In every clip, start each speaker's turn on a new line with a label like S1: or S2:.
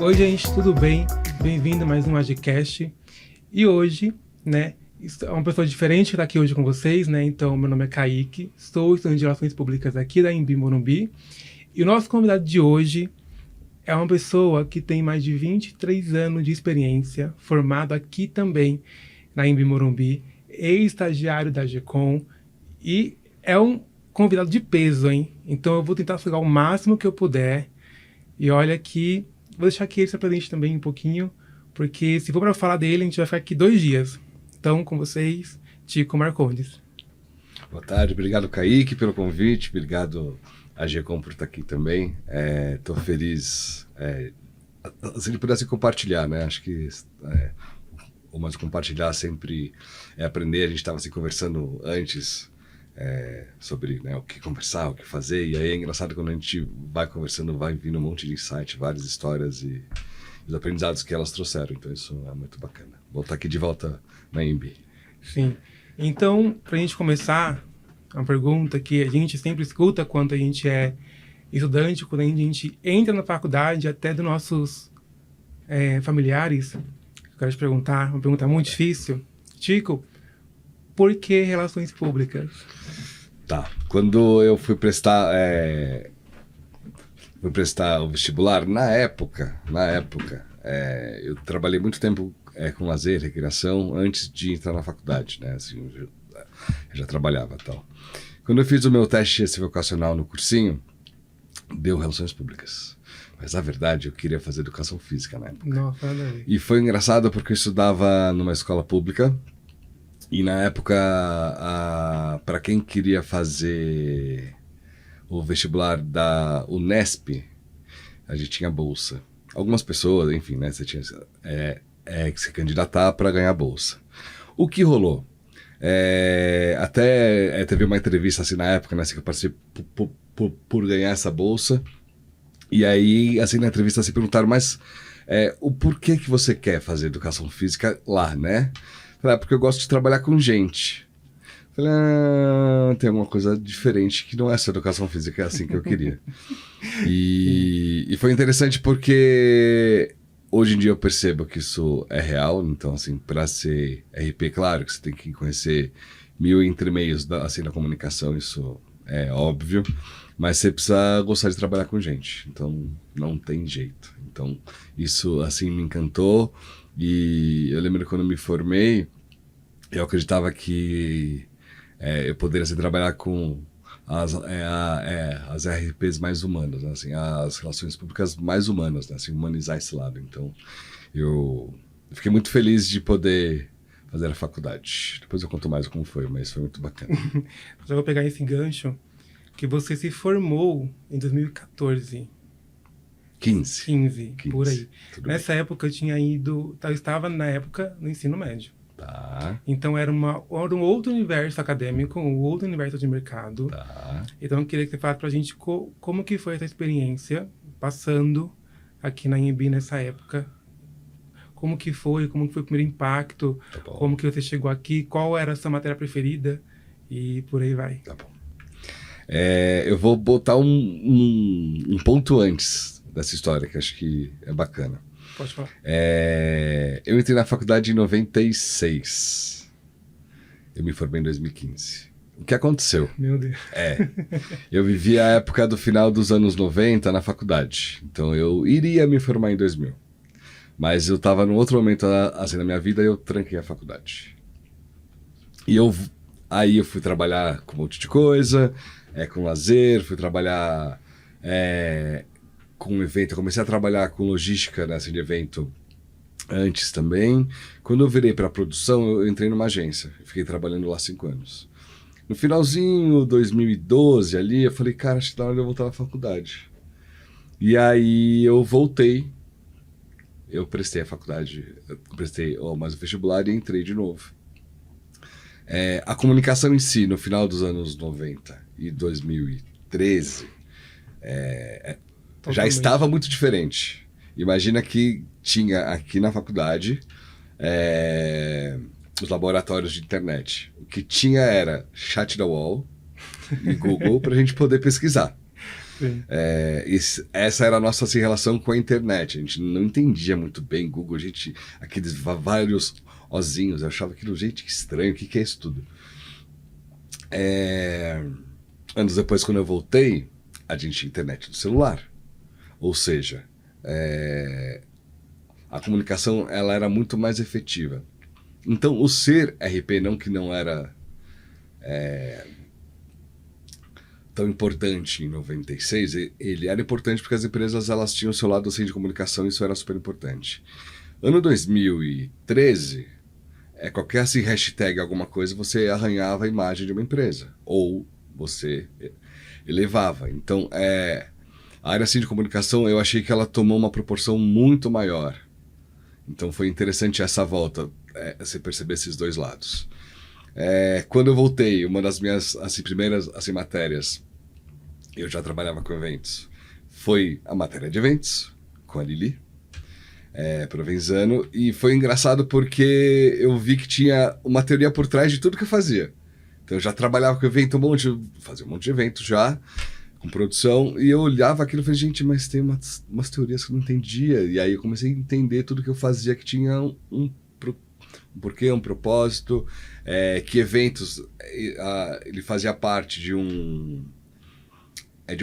S1: Oi, gente, tudo bem? Bem-vindo a mais um Agicast. E hoje, né, é uma pessoa diferente que está aqui hoje com vocês, né? Então, meu nome é Kaique, sou estudante de Relações Públicas aqui da Anhembi Morumbi. E o nosso convidado de hoje é uma pessoa que tem mais de 23 anos de experiência, formado aqui também na Anhembi Morumbi, ex-estagiário da GECOM, e é um convidado de peso, hein? Então eu vou tentar sugar o máximo que eu puder. E olha que vou deixar que ele se apresente também um pouquinho, porque se for para falar dele, a gente vai ficar aqui 2 dias. Então, com vocês, Tico Marcondes.
S2: Boa tarde, obrigado Kaique pelo convite, obrigado a GECOM por estar aqui também. Estou feliz se ele pudesse compartilhar, né? Acho que o mais compartilhar sempre é aprender. A gente estava assim, conversando antes sobre, né, o que conversar, o que fazer, e aí é engraçado quando a gente vai conversando, vai vindo um monte de insight, várias histórias e os aprendizados que elas trouxeram, então isso é muito bacana. Vou estar aqui de volta na Anhembi.
S1: Sim. Então, para a gente começar, uma pergunta que a gente sempre escuta quando a gente é estudante, quando a gente entra na faculdade, até dos nossos familiares. Eu quero te perguntar, uma pergunta muito difícil. Tico, por que relações públicas?
S2: Tá. Quando eu fui prestar o vestibular, na época, eu trabalhei muito tempo com lazer, recreação, antes de entrar na faculdade, né? Assim, eu já trabalhava e tal. Quando eu fiz o meu teste esse vocacional no cursinho, deu relações públicas. Mas, na verdade, eu queria fazer educação física na época.
S1: Nossa,
S2: e foi engraçado porque eu estudava numa escola pública. E na época, para quem queria fazer o vestibular da Unesp, a gente tinha bolsa. Algumas pessoas, enfim, né, você tinha que se candidatar para ganhar bolsa. O que rolou? Até teve uma entrevista assim na época, né, assim, que eu passei por ganhar essa bolsa. E aí, assim, na entrevista se perguntaram, mas o porquê que você quer fazer educação física lá, né? Falei, porque eu gosto de trabalhar com gente. Falei, tem alguma coisa diferente que não é só educação física, é assim que eu queria. E foi interessante porque hoje em dia eu percebo que isso é real. Então, assim, para ser RP, claro que você tem que conhecer 1000 entremeios assim, da comunicação, isso é óbvio. Mas você precisa gostar de trabalhar com gente. Então, não tem jeito. Então, isso, assim, me encantou. E eu lembro que quando eu me formei, eu acreditava que eu poderia trabalhar com as RPs mais humanas, né? Assim, as relações públicas mais humanas, né? Assim, humanizar esse lado. Então, eu fiquei muito feliz de poder fazer a faculdade. Depois eu conto mais como foi, mas foi muito bacana.
S1: Eu vou pegar esse gancho que você se formou em 2014. 15, por aí. Nessa época eu tinha eu estava na época no ensino médio.
S2: Tá.
S1: Então era um outro universo acadêmico, um outro universo de mercado.
S2: Tá.
S1: Então eu queria que você falasse pra gente como que foi essa experiência passando aqui na Anhembi nessa época. Como que foi o primeiro impacto, como que você chegou aqui, qual era a sua matéria preferida e por aí vai.
S2: Tá bom. Eu vou botar um ponto antes dessa história, que acho que é bacana.
S1: Pode falar.
S2: Eu entrei na faculdade em 96. Eu me formei em 2015. O que aconteceu?
S1: Meu Deus.
S2: Eu vivi a época do final dos anos 90 na faculdade. Então eu iria me formar em 2000. Mas eu estava num outro momento assim, na minha vida e eu tranquei a faculdade. E aí eu fui trabalhar com um monte de coisa, com lazer, fui trabalhar com evento. Eu comecei a trabalhar com logística, né, assim, de evento antes também. Quando eu virei para produção, eu entrei numa agência. Fiquei trabalhando lá 5 anos. No finalzinho, 2012 ali, eu falei, cara, acho que tá na hora de eu voltar à faculdade. E aí eu voltei. Eu prestei a faculdade, mais o vestibular e entrei de novo. A comunicação em si, no final dos anos 90 e 2013, já estava muito diferente. Imagina que tinha aqui na faculdade os laboratórios de internet. O que tinha era chat da UOL e Google para a gente poder pesquisar.
S1: Sim.
S2: Essa era a nossa assim, relação com a internet. A gente não entendia muito bem Google, aqueles vários ozinhos, eu achava aquilo, gente, que estranho, o que é isso tudo? Anos depois, quando eu voltei, a gente tinha internet do celular. Ou seja, a comunicação ela era muito mais efetiva. Então, o ser RP, não que não era tão importante em 96, ele era importante porque as empresas elas tinham o seu lado assim, de comunicação, e isso era super importante. Ano 2013, qualquer assim, hashtag alguma coisa, você arranhava a imagem de uma empresa, ou você elevava. Então, a área assim, de comunicação, eu achei que ela tomou uma proporção muito maior. Então foi interessante essa volta, você perceber esses dois lados. Quando eu voltei, uma das minhas assim, primeiras assim, matérias, eu já trabalhava com eventos, foi a matéria de eventos, com a Lili, Provenzano, e foi engraçado porque eu vi que tinha uma teoria por trás de tudo que eu fazia. Então eu já trabalhava com evento, fazia um monte de evento já, com produção, e eu olhava aquilo e falei, gente, mas tem umas teorias que eu não entendia. E aí eu comecei a entender tudo que eu fazia, que tinha um porquê, um propósito, que eventos, ele fazia parte de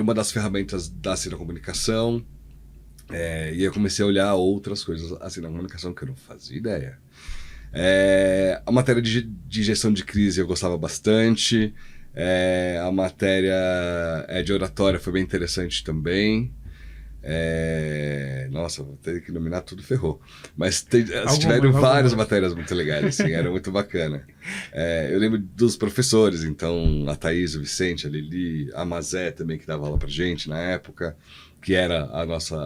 S2: uma das ferramentas da cinecomunicação, e aí eu comecei a olhar outras coisas assim na comunicação que eu não fazia ideia. A matéria de gestão de crise eu gostava bastante. A matéria de oratória foi bem interessante também. Nossa, vou ter que nominar tudo, ferrou. Mas tiveram várias matérias muito legais, assim, era muito bacana. Eu lembro dos professores, então, a Thaís, o Vicente, a Lili, a Mazé também, que dava aula pra gente na época, que era a nossa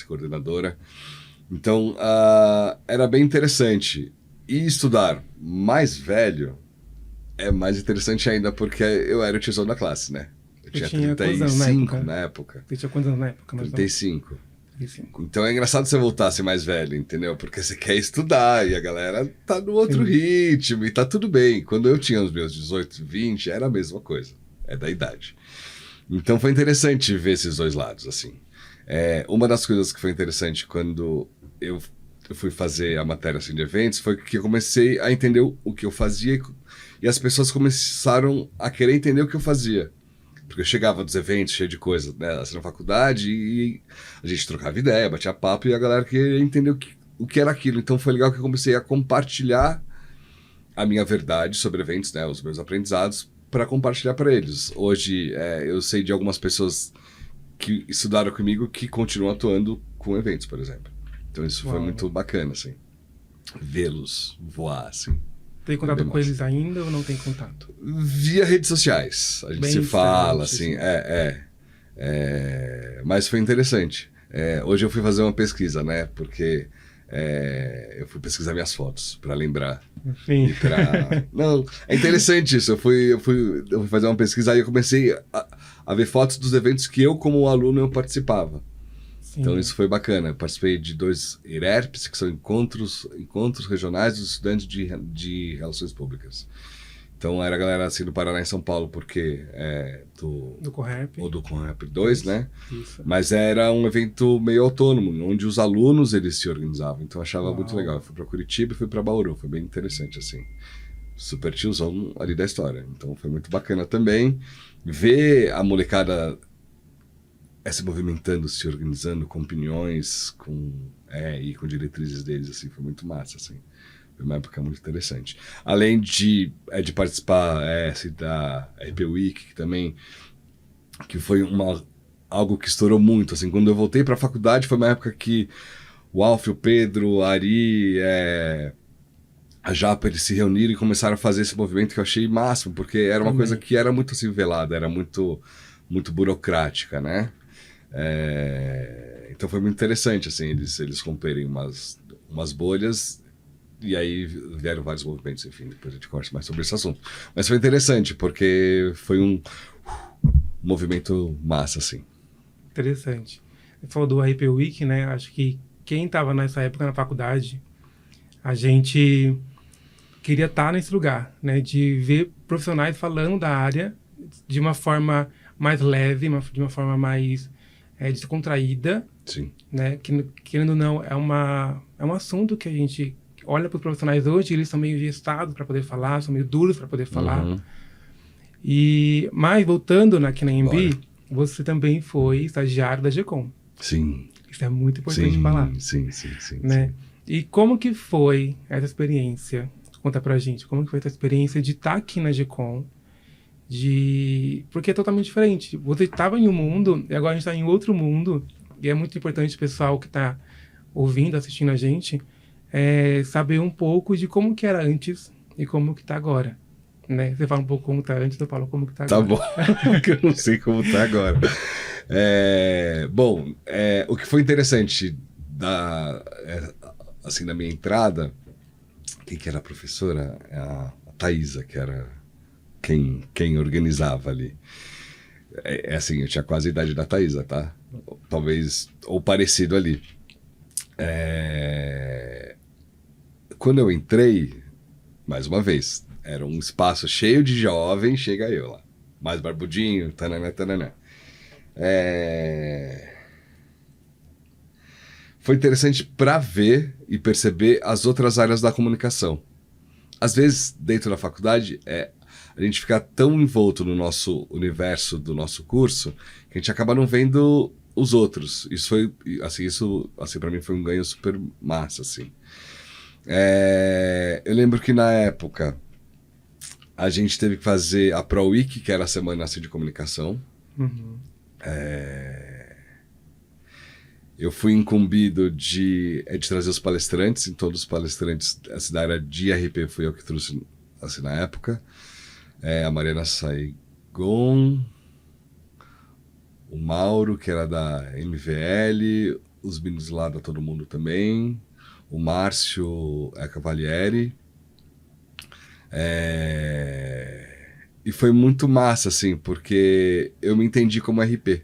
S2: coordenadora. Então, era bem interessante. E estudar mais velho é mais interessante ainda, porque eu era o tiozão da classe, né? Eu tinha 35 na época.
S1: Você tinha quantos anos na época?
S2: 35. Então é engraçado você voltar a ser mais velho, entendeu? Porque você quer estudar e a galera tá no outro ritmo e tá tudo bem. Quando eu tinha os meus 18, 20, era a mesma coisa. É da idade. Então foi interessante ver esses dois lados, assim. Uma das coisas que foi interessante quando eu fui fazer a matéria assim, de eventos foi que eu comecei a entender o que eu fazia e as pessoas começaram a querer entender o que eu fazia. Porque eu chegava dos eventos cheio de coisa, né, assim, na faculdade, e a gente trocava ideia, batia papo, e a galera queria entender o que era aquilo. Então foi legal que eu comecei a compartilhar a minha verdade sobre eventos, né, os meus aprendizados, para compartilhar para eles. Hoje eu sei de algumas pessoas que estudaram comigo que continuam atuando com eventos, por exemplo. Então isso foi muito bacana, assim, vê-los voar, assim.
S1: Tem contato com eles ainda ou não tem contato?
S2: Via redes sociais. A gente bem se fala, assim. Mas foi interessante. Hoje eu fui fazer uma pesquisa, né? Porque eu fui pesquisar minhas fotos para lembrar.
S1: Sim.
S2: Não, é interessante isso. Eu fui fazer uma pesquisa e eu comecei a ver fotos dos eventos que eu, como aluno, eu participava. Sim. Então isso foi bacana. Eu participei de 2 IRERPs, que são encontros regionais dos estudantes de relações públicas. Então era a galera assim do Paraná e São Paulo, porque
S1: do Correp.
S2: Ou do Correp 2, né?
S1: Isso.
S2: Mas era um evento meio autônomo, onde os alunos eles se organizavam. Então eu achava muito legal. Eu fui para Curitiba e fui para Bauru. Foi bem interessante, assim. Super tiozão ali da história. Então foi muito bacana também ver a molecada se movimentando, se organizando com opiniões, e com diretrizes deles, assim, foi muito massa, assim. Foi uma época muito interessante. Além de participar da RP Week, que também que foi algo que estourou muito, assim. Quando eu voltei para a faculdade, foi uma época que o Alf, o Pedro, a Ari, a Japa, eles se reuniram e começaram a fazer esse movimento que eu achei máximo, porque era uma coisa que era muito assim, velada, era muito, muito burocrática, né? Então foi muito interessante, assim, eles romperem umas bolhas, e aí vieram vários movimentos, enfim, depois a gente conversa mais sobre esse assunto. Mas foi interessante, porque foi um movimento massa, assim.
S1: Interessante. Você falou do RP Week, né? Acho que quem estava nessa época na faculdade, a gente queria estar nesse lugar, né? De ver profissionais falando da área de uma forma mais leve, de uma forma mais descontraída,
S2: Sim.
S1: né? Que, querendo ou não, é um assunto que a gente olha para os profissionais hoje, eles são meio gestados para poder falar, são meio duros para poder falar.
S2: Uhum.
S1: Mas, voltando aqui na
S2: Bora.
S1: Embi, você também foi estagiário da GECOM.
S2: Sim.
S1: Isso é muito importante
S2: Sim,
S1: falar.
S2: sim.
S1: Né? E como que foi essa experiência? Conta pra gente, como que foi essa experiência de estar aqui na GECOM? Porque é totalmente diferente. Você estava em um mundo e agora a gente está em outro mundo. E é muito importante o pessoal que está ouvindo, assistindo a gente, saber um pouco de como que era antes e como que está agora. Né? Você fala um pouco como está antes, eu falo como que está
S2: Tá
S1: agora.
S2: bom, que eu não sei como tá agora. Bom, o que foi interessante assim, na minha entrada, quem que era a professora? A Thaisa, que era quem organizava ali. Assim, eu tinha quase a idade da Thaisa, tá? Talvez, ou parecido ali. Quando eu entrei, mais uma vez, era um espaço cheio de jovem, chega eu lá. Mais barbudinho, tananã, tananã. Foi interessante para ver e perceber as outras áreas da comunicação. Às vezes, dentro da faculdade, a gente fica tão envolto no nosso universo do nosso curso que a gente acaba não vendo os outros. Isso para mim foi um ganho super massa, assim. Eu lembro que na época a gente teve que fazer a Pro Week, que era a semana assim, de comunicação.
S1: Uhum.
S2: Eu fui incumbido de trazer os palestrantes, então todos os palestrantes assim, da área de RP fui eu que trouxe assim, na época. A Mariana Saigon, o Mauro, que era da MVL, os meninos lá da Todo Mundo também, o Márcio Cavalieri. E foi muito massa, assim, porque eu me entendi como RP.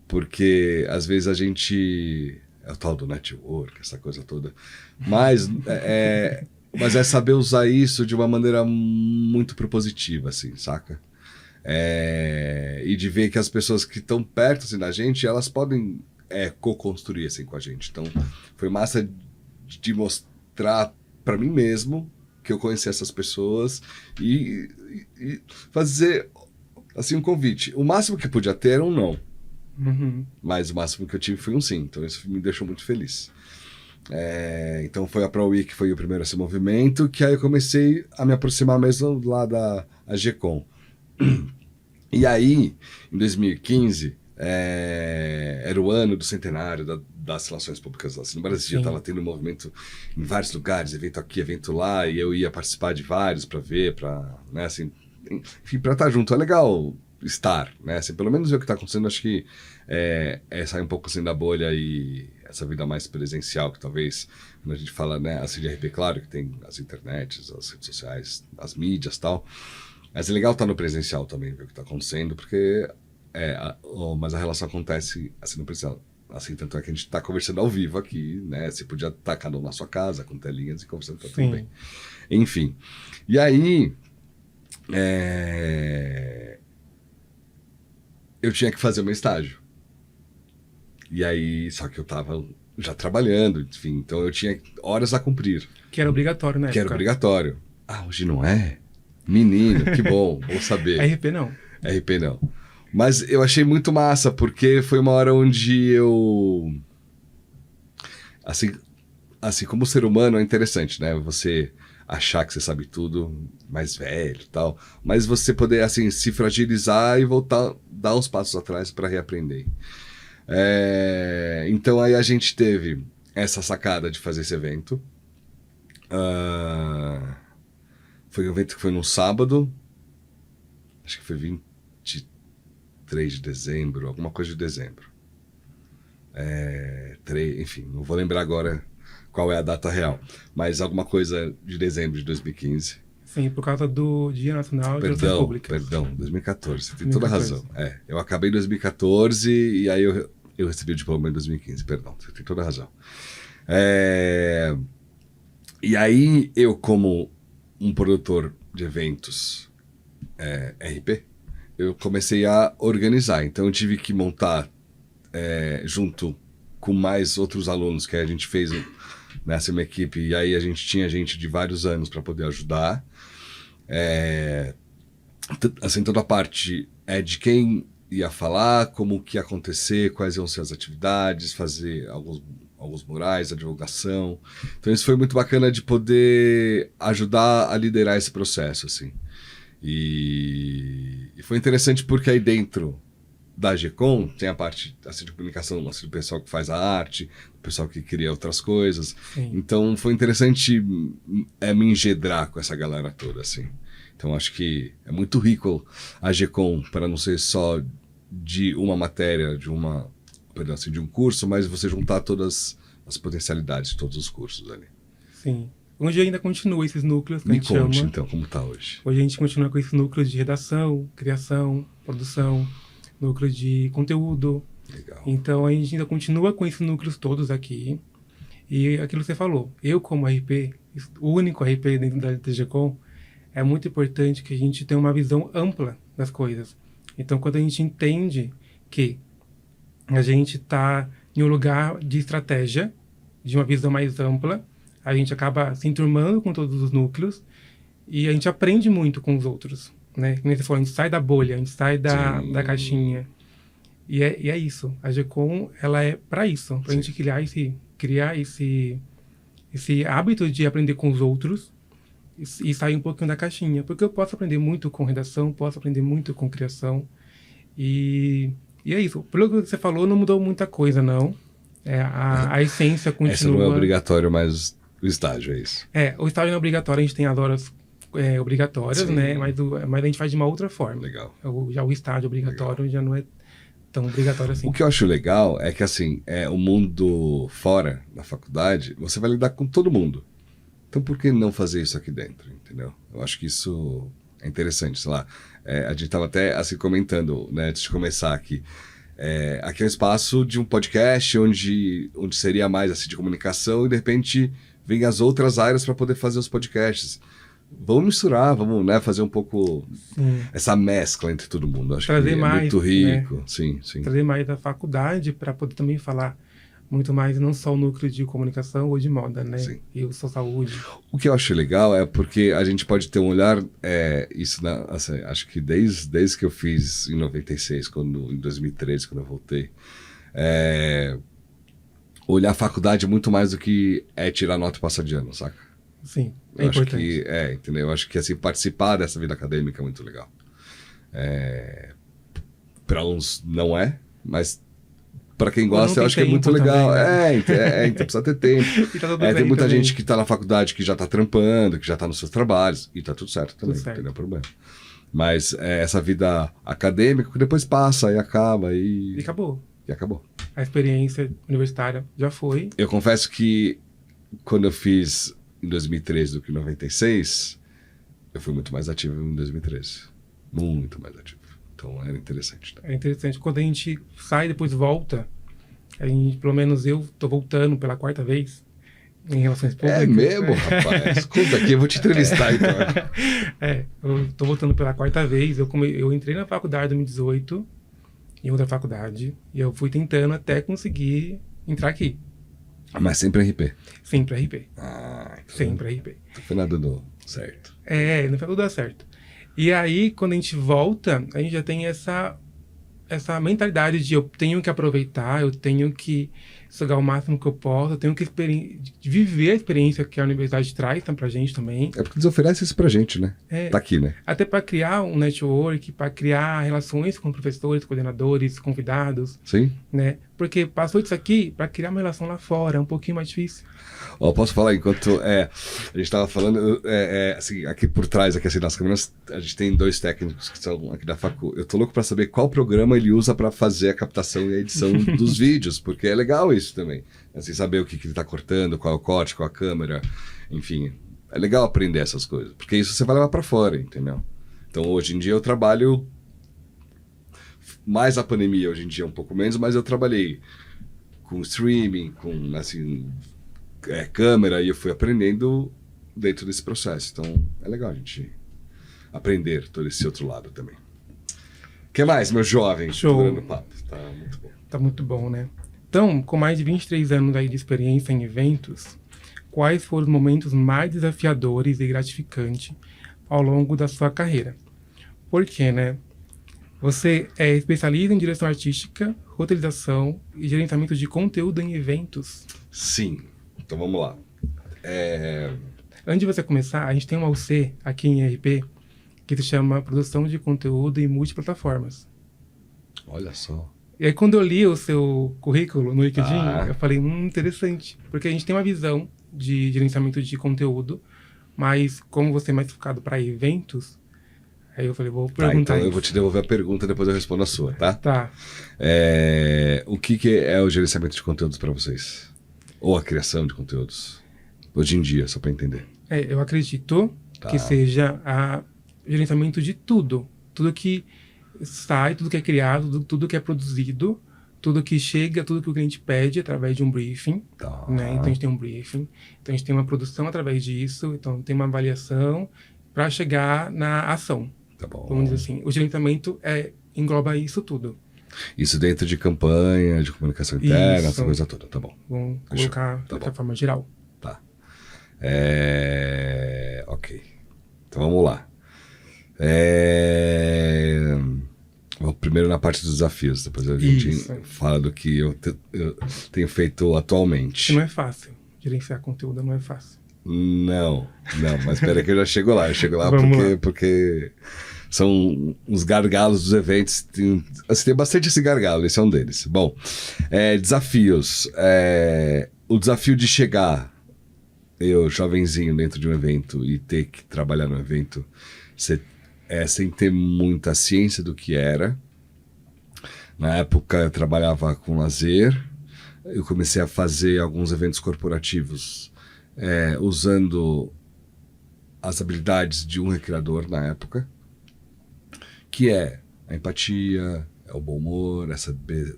S2: Porque às vezes a gente... É o tal do network, essa coisa toda. Mas é saber usar isso de uma maneira muito propositiva, assim, saca? E de ver que as pessoas que estão perto assim, da gente, elas podem co-construir assim, com a gente. Então, foi massa de mostrar para mim mesmo que eu conheci essas pessoas e fazer assim, um convite. O máximo que podia ter era um não.
S1: Uhum.
S2: Mas o máximo que eu tive foi um sim, então isso me deixou muito feliz. Então foi a Pro Week que foi o primeiro esse movimento, que aí eu comecei a me aproximar mesmo lá da GECOM. E aí, em 2015, era o ano do centenário das relações públicas assim, no Brasil. Estava tendo um movimento em vários lugares, evento aqui, evento lá, e eu ia participar de vários para ver, né, assim, enfim, para estar junto. É legal estar, né? Assim, pelo menos ver o que está acontecendo, acho que sair um pouco assim da bolha e essa vida mais presencial, que talvez, quando a gente fala, né, assim, de RP, claro que tem as internets, as redes sociais, as mídias e tal, mas é legal estar no presencial também, ver o que está acontecendo, porque mas a relação acontece assim no presencial. Assim, tanto é que a gente está conversando ao vivo aqui, né? Você podia estar cada um na sua casa, com telinhas e conversando, tá tudo bem. Enfim. E aí, eu tinha que fazer o meu estágio. E aí, só que eu tava já trabalhando, enfim, então eu tinha horas a cumprir.
S1: Que era obrigatório, né?
S2: Que era obrigatório. Hoje não é? Menino, que bom saber.
S1: RP não.
S2: RP não. Mas eu achei muito massa, porque foi uma hora onde eu... Assim como ser humano é interessante, né? Você achar que você sabe tudo, mais velho e tal, mas você poder, assim, se fragilizar e voltar, dar uns passos atrás para reaprender. Então aí a gente teve essa sacada de fazer esse evento. Foi um evento que foi num sábado, acho que foi 23 de dezembro, alguma coisa de dezembro. Enfim, não vou lembrar agora qual é a data real, mas alguma coisa de dezembro de 2015.
S1: Sim, por causa do Dia Nacional de Relações Públicas.
S2: Perdão, 2014, você tem toda a razão. Eu acabei em 2014 e aí eu recebi o diploma em 2015, perdão, você tem toda a razão. E aí eu, como um produtor de eventos RP, eu comecei a organizar. Então eu tive que montar junto com mais outros alunos que a gente fez nessa minha equipe, e aí a gente tinha gente de vários anos para poder ajudar. Assim, toda a parte de quem ia falar, como que ia acontecer, quais iam ser as atividades, fazer alguns murais, a divulgação. Então isso foi muito bacana de poder ajudar a liderar esse processo, assim. E foi interessante porque aí dentro da GECOM tem a parte assim, de comunicação, assim, do pessoal que faz a arte, do pessoal que cria outras coisas.
S1: Sim.
S2: Então foi interessante me engendrar com essa galera toda, assim. Então acho que é muito rico a GECOM para não ser só de uma matéria, de um curso, mas você juntar todas as potencialidades de todos os cursos ali.
S1: Sim. Hoje ainda continua esses núcleos que a
S2: Me
S1: gente
S2: conte,
S1: chama.
S2: então, como está hoje.
S1: Hoje a gente continua com esses núcleos de redação, criação, produção, núcleo de conteúdo.
S2: Legal.
S1: Então a gente ainda continua com esses núcleos todos aqui. E aquilo que você falou, eu como RP, o único RP dentro da TGCom, é muito importante que a gente tenha uma visão ampla das coisas. Então quando a gente entende que a gente está em um lugar de estratégia, de uma visão mais ampla, a gente acaba se enturmando com todos os núcleos e a gente aprende muito com os outros, né? Como você falou, a gente sai da bolha, a gente sai da caixinha. E é isso. A GECOM, ela é para isso, para a gente criar esse hábito de aprender com os outros e sair um pouquinho da caixinha. Porque eu posso aprender muito com redação, posso aprender muito com criação. E é isso. Pelo que você falou, não mudou muita coisa, não. A essência continua...
S2: Essa não é obrigatório, mas o estágio é isso.
S1: O estágio não é obrigatório, a gente tem as horas obrigatórias, né? Mas a gente faz de uma outra forma.
S2: Legal.
S1: Já o estágio obrigatório já não é tão obrigatório assim.
S2: O que eu acho legal é que, assim, o mundo fora da faculdade, você vai lidar com todo mundo. Então, por que não fazer isso aqui dentro, entendeu? Eu acho que isso é interessante, sei lá. A gente estava até, assim, comentando, né, antes de começar aqui. Aqui é um espaço de um podcast onde seria mais, assim, de comunicação e, de repente, vem as outras áreas para poder fazer os podcasts. Vamos misturar, vamos, né, fazer um pouco essa mescla entre todo mundo. Acho
S1: trazer
S2: que
S1: mais,
S2: é muito rico.
S1: Né?
S2: Sim.
S1: Trazer mais da faculdade para poder também falar muito mais, não só o núcleo de comunicação ou de moda, né?
S2: Sim.
S1: E o sua saúde.
S2: O que eu acho legal é porque a gente pode ter um olhar, isso assim, acho que desde que eu fiz em 96, em 2013, quando eu voltei, olhar a faculdade muito mais do que tirar nota e passar de ano, saca?
S1: Sim,
S2: eu acho
S1: importante.
S2: que, entendeu? Eu acho que, assim, participar dessa vida acadêmica é muito legal. Para uns não é, mas para quem gosta, eu acho que é muito legal.
S1: Também, né?
S2: Então precisa ter tempo. Tem muita
S1: também.
S2: gente que tá na faculdade que já tá trampando, que já tá nos seus trabalhos, e tá tudo certo também, não tem problema. Mas essa vida acadêmica que depois passa e acaba
S1: e acabou.
S2: E acabou.
S1: A experiência universitária já foi.
S2: Eu confesso que quando eu fiz em 2013 do que em 96, eu fui muito mais ativo em 2013. Muito mais ativo. Então era interessante. Tá?
S1: É interessante. Quando a gente sai e depois volta, pelo menos eu tô voltando pela 4ª vez em relações públicas.
S2: É mesmo, rapaz? Conta aqui, eu vou te entrevistar então.
S1: Eu tô voltando pela 4ª vez. Eu entrei na faculdade em 2018, em outra faculdade, e eu fui tentando até conseguir entrar aqui.
S2: Mas sempre RP?
S1: Sempre RP.
S2: Então
S1: sempre RP.
S2: Foi nada dando certo.
S1: Não foi tudo dar certo. E aí, quando a gente volta, a gente já tem essa mentalidade de eu tenho que aproveitar, eu tenho que sugar o máximo que eu posso, eu tenho que viver a experiência que a universidade traz pra gente também.
S2: É porque eles oferecem isso pra gente, né? Tá aqui, né?
S1: Até para criar um network, para criar relações com professores, coordenadores, convidados.
S2: Sim.
S1: Né? Porque passou isso aqui, para criar uma relação lá fora é um pouquinho mais difícil.
S2: Posso falar enquanto a gente estava falando, assim, aqui por trás, aqui assim, nas câmeras, a gente tem 2 técnicos que são aqui da facu. Eu tô louco para saber qual programa ele usa para fazer a captação e a edição dos vídeos, porque é legal isso também. Assim, saber o que ele tá cortando, qual é o corte, qual a câmera, enfim. É legal aprender essas coisas, porque isso você vai levar para fora, entendeu? Então, hoje em dia eu trabalho mais a pandemia, hoje em dia um pouco menos, mas eu trabalhei com streaming, com, assim, câmera, e eu fui aprendendo dentro desse processo. Então, é legal a gente aprender todo esse outro lado também. que mais, meu jovem?
S1: Show.
S2: Durando o papo. Tá muito bom.
S1: Tá muito bom, né? Então, com mais de 23 anos aí de experiência em eventos, quais foram os momentos mais desafiadores e gratificantes ao longo da sua carreira? Porque, né? Você é especialista em direção artística, roteirização e gerenciamento de conteúdo em eventos.
S2: Sim. Então vamos lá.
S1: Antes de você começar, a gente tem uma UC aqui em RP que se chama Produção de Conteúdo em Multiplataformas.
S2: Olha só.
S1: E aí, quando eu li o seu currículo no LinkedIn,
S2: Ah.
S1: eu falei, interessante. Porque a gente tem uma visão de gerenciamento de conteúdo, mas como você é mais focado para eventos, aí eu falei, vou
S2: Tá,
S1: perguntar
S2: então eu
S1: isso.
S2: vou te devolver a pergunta, depois eu respondo a sua, tá?
S1: Tá.
S2: O que é o gerenciamento de conteúdos para vocês? Ou a criação de conteúdos? Hoje em dia, só para entender.
S1: Eu acredito
S2: Tá.
S1: que seja o gerenciamento de tudo. Tudo que sai, tudo que é criado, tudo que é produzido, tudo que chega, tudo que o cliente pede através de um briefing.
S2: Tá.
S1: Né? Então a gente tem um briefing, então a gente tem uma produção através disso, então tem uma avaliação para chegar na ação.
S2: Tá bom.
S1: Vamos dizer assim, o gerenciamento engloba isso tudo.
S2: Isso dentro de campanha, de comunicação interna,
S1: Isso.
S2: essa coisa toda, tá bom.
S1: Vamos
S2: Fechou.
S1: colocar
S2: Tá
S1: de
S2: bom.
S1: forma geral.
S2: Tá. Ok. Então vamos lá. Vamos primeiro na parte dos desafios, depois a gente
S1: Isso.
S2: fala do que eu tenho feito atualmente.
S1: Que não é fácil. Gerenciar conteúdo não é fácil.
S2: Não, mas espera que eu já chego lá. Eu chego lá
S1: Vamos lá.
S2: porque são uns gargalos dos eventos. Tem bastante esse gargalo, esse é um deles. Bom, desafios. O desafio de chegar, eu, jovenzinho, dentro de um evento e ter que trabalhar no evento sem ter muita ciência do que era. Na época eu trabalhava com lazer. Eu comecei a fazer alguns eventos corporativos usando as habilidades de um recreador na época, que é a empatia, é o bom humor, é saber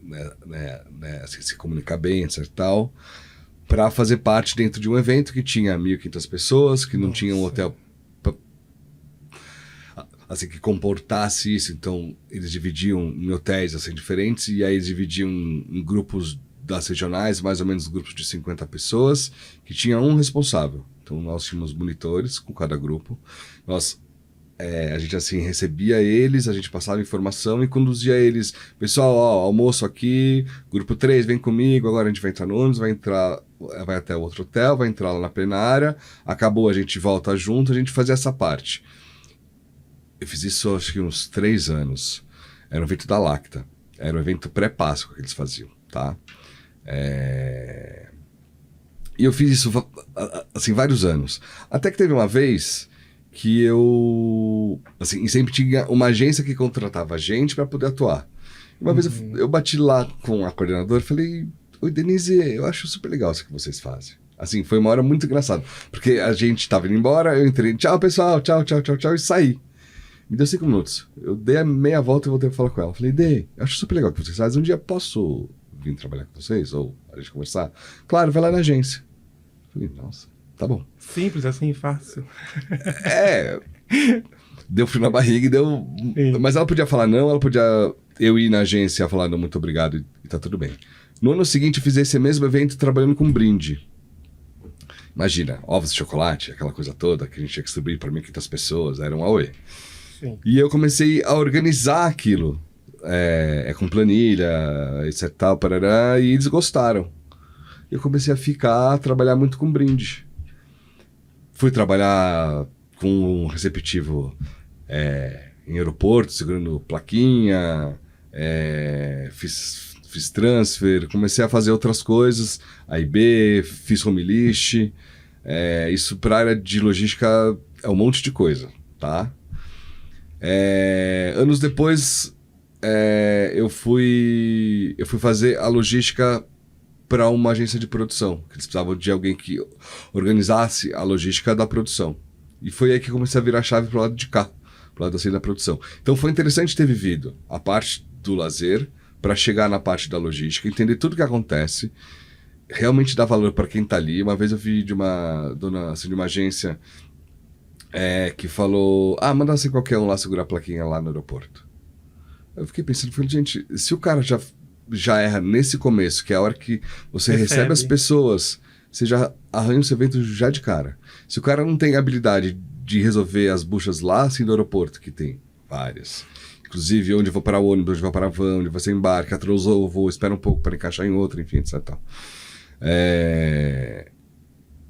S2: se comunicar bem, etc. tal, para fazer parte dentro de um evento que tinha 1.500 pessoas, que não tinha um hotel assim, que comportasse isso. Então eles dividiam em hotéis assim, diferentes, e aí eles dividiam em grupos das regionais, mais ou menos grupos de 50 pessoas, que tinha um responsável. Então nós tínhamos monitores com cada grupo. A gente assim recebia eles, a gente passava informação e conduzia eles. Pessoal, almoço aqui, grupo 3 vem comigo, agora a gente vai entrar no ônibus, vai até o outro hotel, vai entrar lá na plenária, acabou, a gente volta junto, a gente fazia essa parte. Eu fiz isso acho que uns 3 anos. Era um evento da Lacta. Era um evento pré-Páscoa que eles faziam, tá? E eu fiz isso assim vários anos. Até que teve uma vez que eu assim, sempre tinha uma agência que contratava a gente para poder atuar. Uma vez eu bati lá com a coordenadora e falei: oi, Denise, eu acho super legal isso que vocês fazem. Assim, foi uma hora muito engraçada, porque a gente tava indo embora, eu entrei, tchau pessoal, tchau, e saí. Me deu 5 minutos. Eu dei a meia volta e voltei pra falar com ela. Falei: Dê, eu acho super legal o que vocês fazem. Um dia posso vir trabalhar com vocês? Ou a gente conversar? Claro, vai lá na agência. Falei: nossa, tá bom.
S1: Simples assim, fácil.
S2: Deu frio na barriga e deu...
S1: Sim.
S2: Mas ela podia falar não, ela podia... Eu ir na agência falar não, muito obrigado e tá tudo bem. No ano seguinte eu fiz esse mesmo evento trabalhando com brinde. Imagina, ovos de chocolate, aquela coisa toda que a gente tinha que distribuir para 1.500 pessoas, era um auê.
S1: Sim.
S2: E eu comecei a organizar aquilo, com planilha, etc, tal, parará, e eles gostaram. Eu comecei a trabalhar muito com brinde. Fui trabalhar com um receptivo em aeroporto, segurando plaquinha, fiz transfer, comecei a fazer outras coisas, AIB, fiz home list. Isso para a área de logística é um monte de coisa, tá? Anos depois, eu fui fazer a logística para uma agência de produção, que eles precisavam de alguém que organizasse a logística da produção. E foi aí que comecei a virar a chave pro lado de cá, pro lado assim da produção. Então foi interessante ter vivido a parte do lazer para chegar na parte da logística, entender tudo o que acontece, realmente dar valor para quem tá ali. Uma vez eu vi de uma dona assim, de uma agência que falou: manda assim qualquer um lá segurar a plaquinha lá no aeroporto. Eu fiquei pensando, falei, gente, se o cara já erra nesse começo, que é a hora que você recebe as pessoas, você já arranha o seu evento já de cara. Se o cara não tem habilidade de resolver as buchas lá, assim, do aeroporto, que tem várias. Inclusive, onde eu vou parar o ônibus, onde eu vou parar a van, onde você embarca, atrasou o voo, espera um pouco para encaixar em outro, enfim, etc.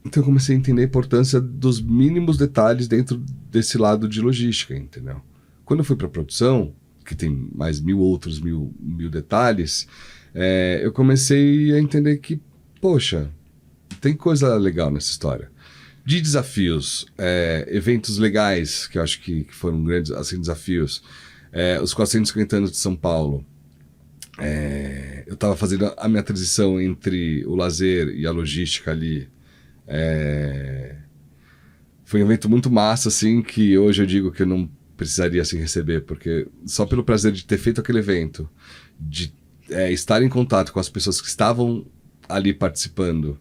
S2: Então eu comecei a entender a importância dos mínimos detalhes dentro desse lado de logística, entendeu? Quando eu fui para produção, que tem mais mil detalhes, eu comecei a entender que, poxa, tem coisa legal nessa história. De desafios, eventos legais, que eu acho que foram grandes assim, desafios, os 450 anos de São Paulo. Eu estava fazendo a minha transição entre o lazer e a logística ali. Foi um evento muito massa, assim, que hoje eu digo que eu não precisaria assim, receber, porque só pelo prazer de ter feito aquele evento, de estar em contato com as pessoas que estavam ali participando,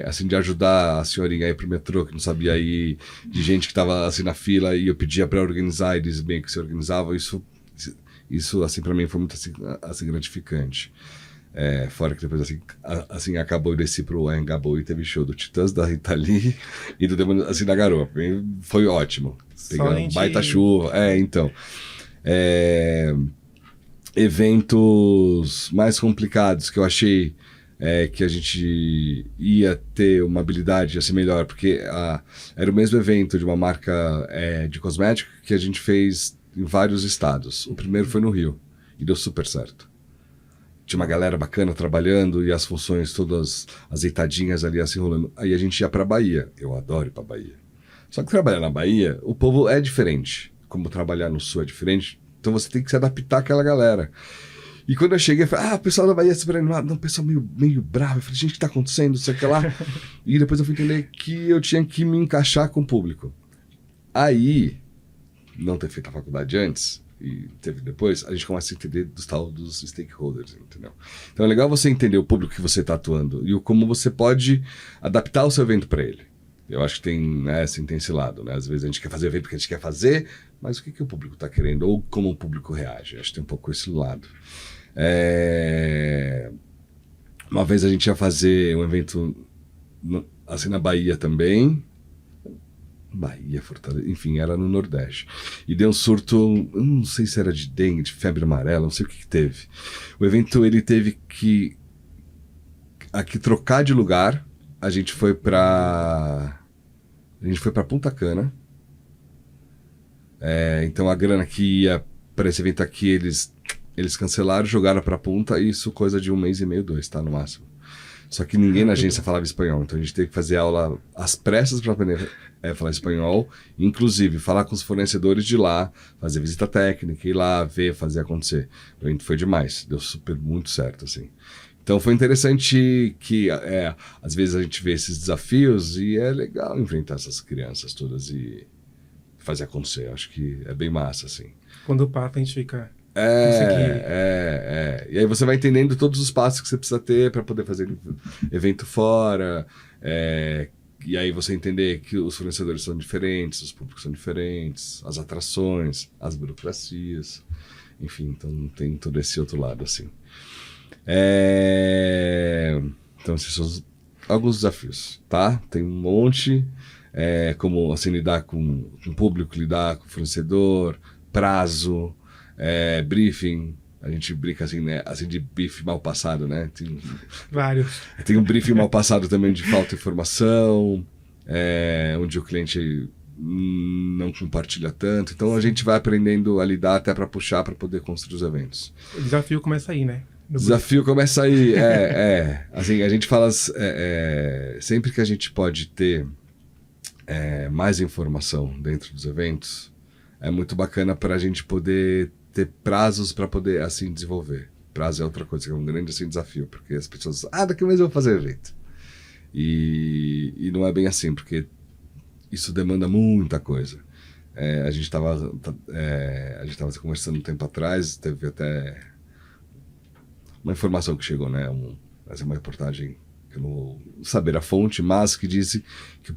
S2: assim, de ajudar a senhorinha a ir pro metrô, que não sabia ir, de gente que estava assim, na fila e eu pedia para organizar, e eles bem que se organizavam, isso assim, para mim foi muito assim, gratificante. Fora que depois assim acabou, eu desci pro Anhangabaú e teve show do Titãs, da Rita Lee e do Demônio assim da Garoa. Foi ótimo. Pegando baita chuva. Então. Eventos mais complicados que eu achei que a gente ia ter uma habilidade assim melhor, porque era o mesmo evento de uma marca de cosmético que a gente fez em vários estados. O primeiro foi no Rio e deu super certo. Tinha uma galera bacana trabalhando e as funções todas azeitadinhas ali assim rolando. Aí a gente ia pra Bahia. Eu adoro ir pra Bahia. Só que trabalhar na Bahia, o povo é diferente. Como trabalhar no Sul é diferente, então você tem que se adaptar àquela galera. E quando eu cheguei, eu falei, o pessoal da Bahia é super animado. Não, o pessoal meio bravo. Eu falei, gente, o que tá acontecendo? Isso aqui lá. E depois eu fui entender que eu tinha que me encaixar com o público. Aí, não ter feito a faculdade antes, e teve depois, a gente começa a entender dos stakeholders, entendeu? Então é legal você entender o público que você está atuando e como você pode adaptar o seu evento para ele. Eu acho que tem esse lado, né? Às vezes a gente quer fazer o evento que a gente quer fazer, mas o que o público está querendo ou como o público reage. Acho que tem um pouco esse lado. Uma vez a gente ia fazer um evento assim na Bahia também. Bahia, Fortaleza, enfim, era no Nordeste. E deu um surto, eu não sei se era de dengue, de febre amarela, não sei o que teve. O evento, ele teve que trocar de lugar. A gente foi pra Punta Cana. Então a grana que ia para esse evento aqui, eles cancelaram, jogaram pra Punta, e isso coisa de 1 mês e meio, 2, tá, no máximo. Só que ninguém na agência falava espanhol, então a gente teve que fazer aula às pressas para aprender falar espanhol, inclusive falar com os fornecedores de lá, fazer visita técnica, ir lá, ver, fazer acontecer. O evento foi demais, deu muito certo, assim. Então foi interessante que, às vezes a gente vê esses desafios e é legal enfrentar essas crianças todas e fazer acontecer. Acho que é bem massa, assim.
S1: Quando passa, a gente fica...
S2: E aí você vai entendendo todos os passos que você precisa ter para poder fazer evento fora, e aí você entender que os fornecedores são diferentes, os públicos são diferentes, as atrações, as burocracias, enfim, então tem todo esse outro lado, assim. Então esses são alguns desafios, tá? Tem um monte, como assim, lidar com o público, lidar com o fornecedor, prazo, briefing. A gente brinca assim, né? Assim, de briefing mal passado, né? Tem
S1: vários.
S2: Tem um briefing mal passado também de falta de informação, onde o cliente não compartilha tanto. Então a gente vai aprendendo a lidar até para puxar para poder construir os eventos.
S1: O desafio começa aí, né?
S2: O desafio começa aí. Assim, a gente fala sempre que a gente pode ter mais informação dentro dos eventos, é muito bacana para a gente poder ter prazos para poder assim desenvolver. Prazo é outra coisa, que é um grande assim, desafio, porque as pessoas daqui a um mês eu vou fazer evento. E não é bem assim, porque isso demanda muita coisa. A gente estava conversando um tempo atrás, teve até uma informação que chegou, né? Essa é uma reportagem que eu não vou saber a fonte, mas que disse que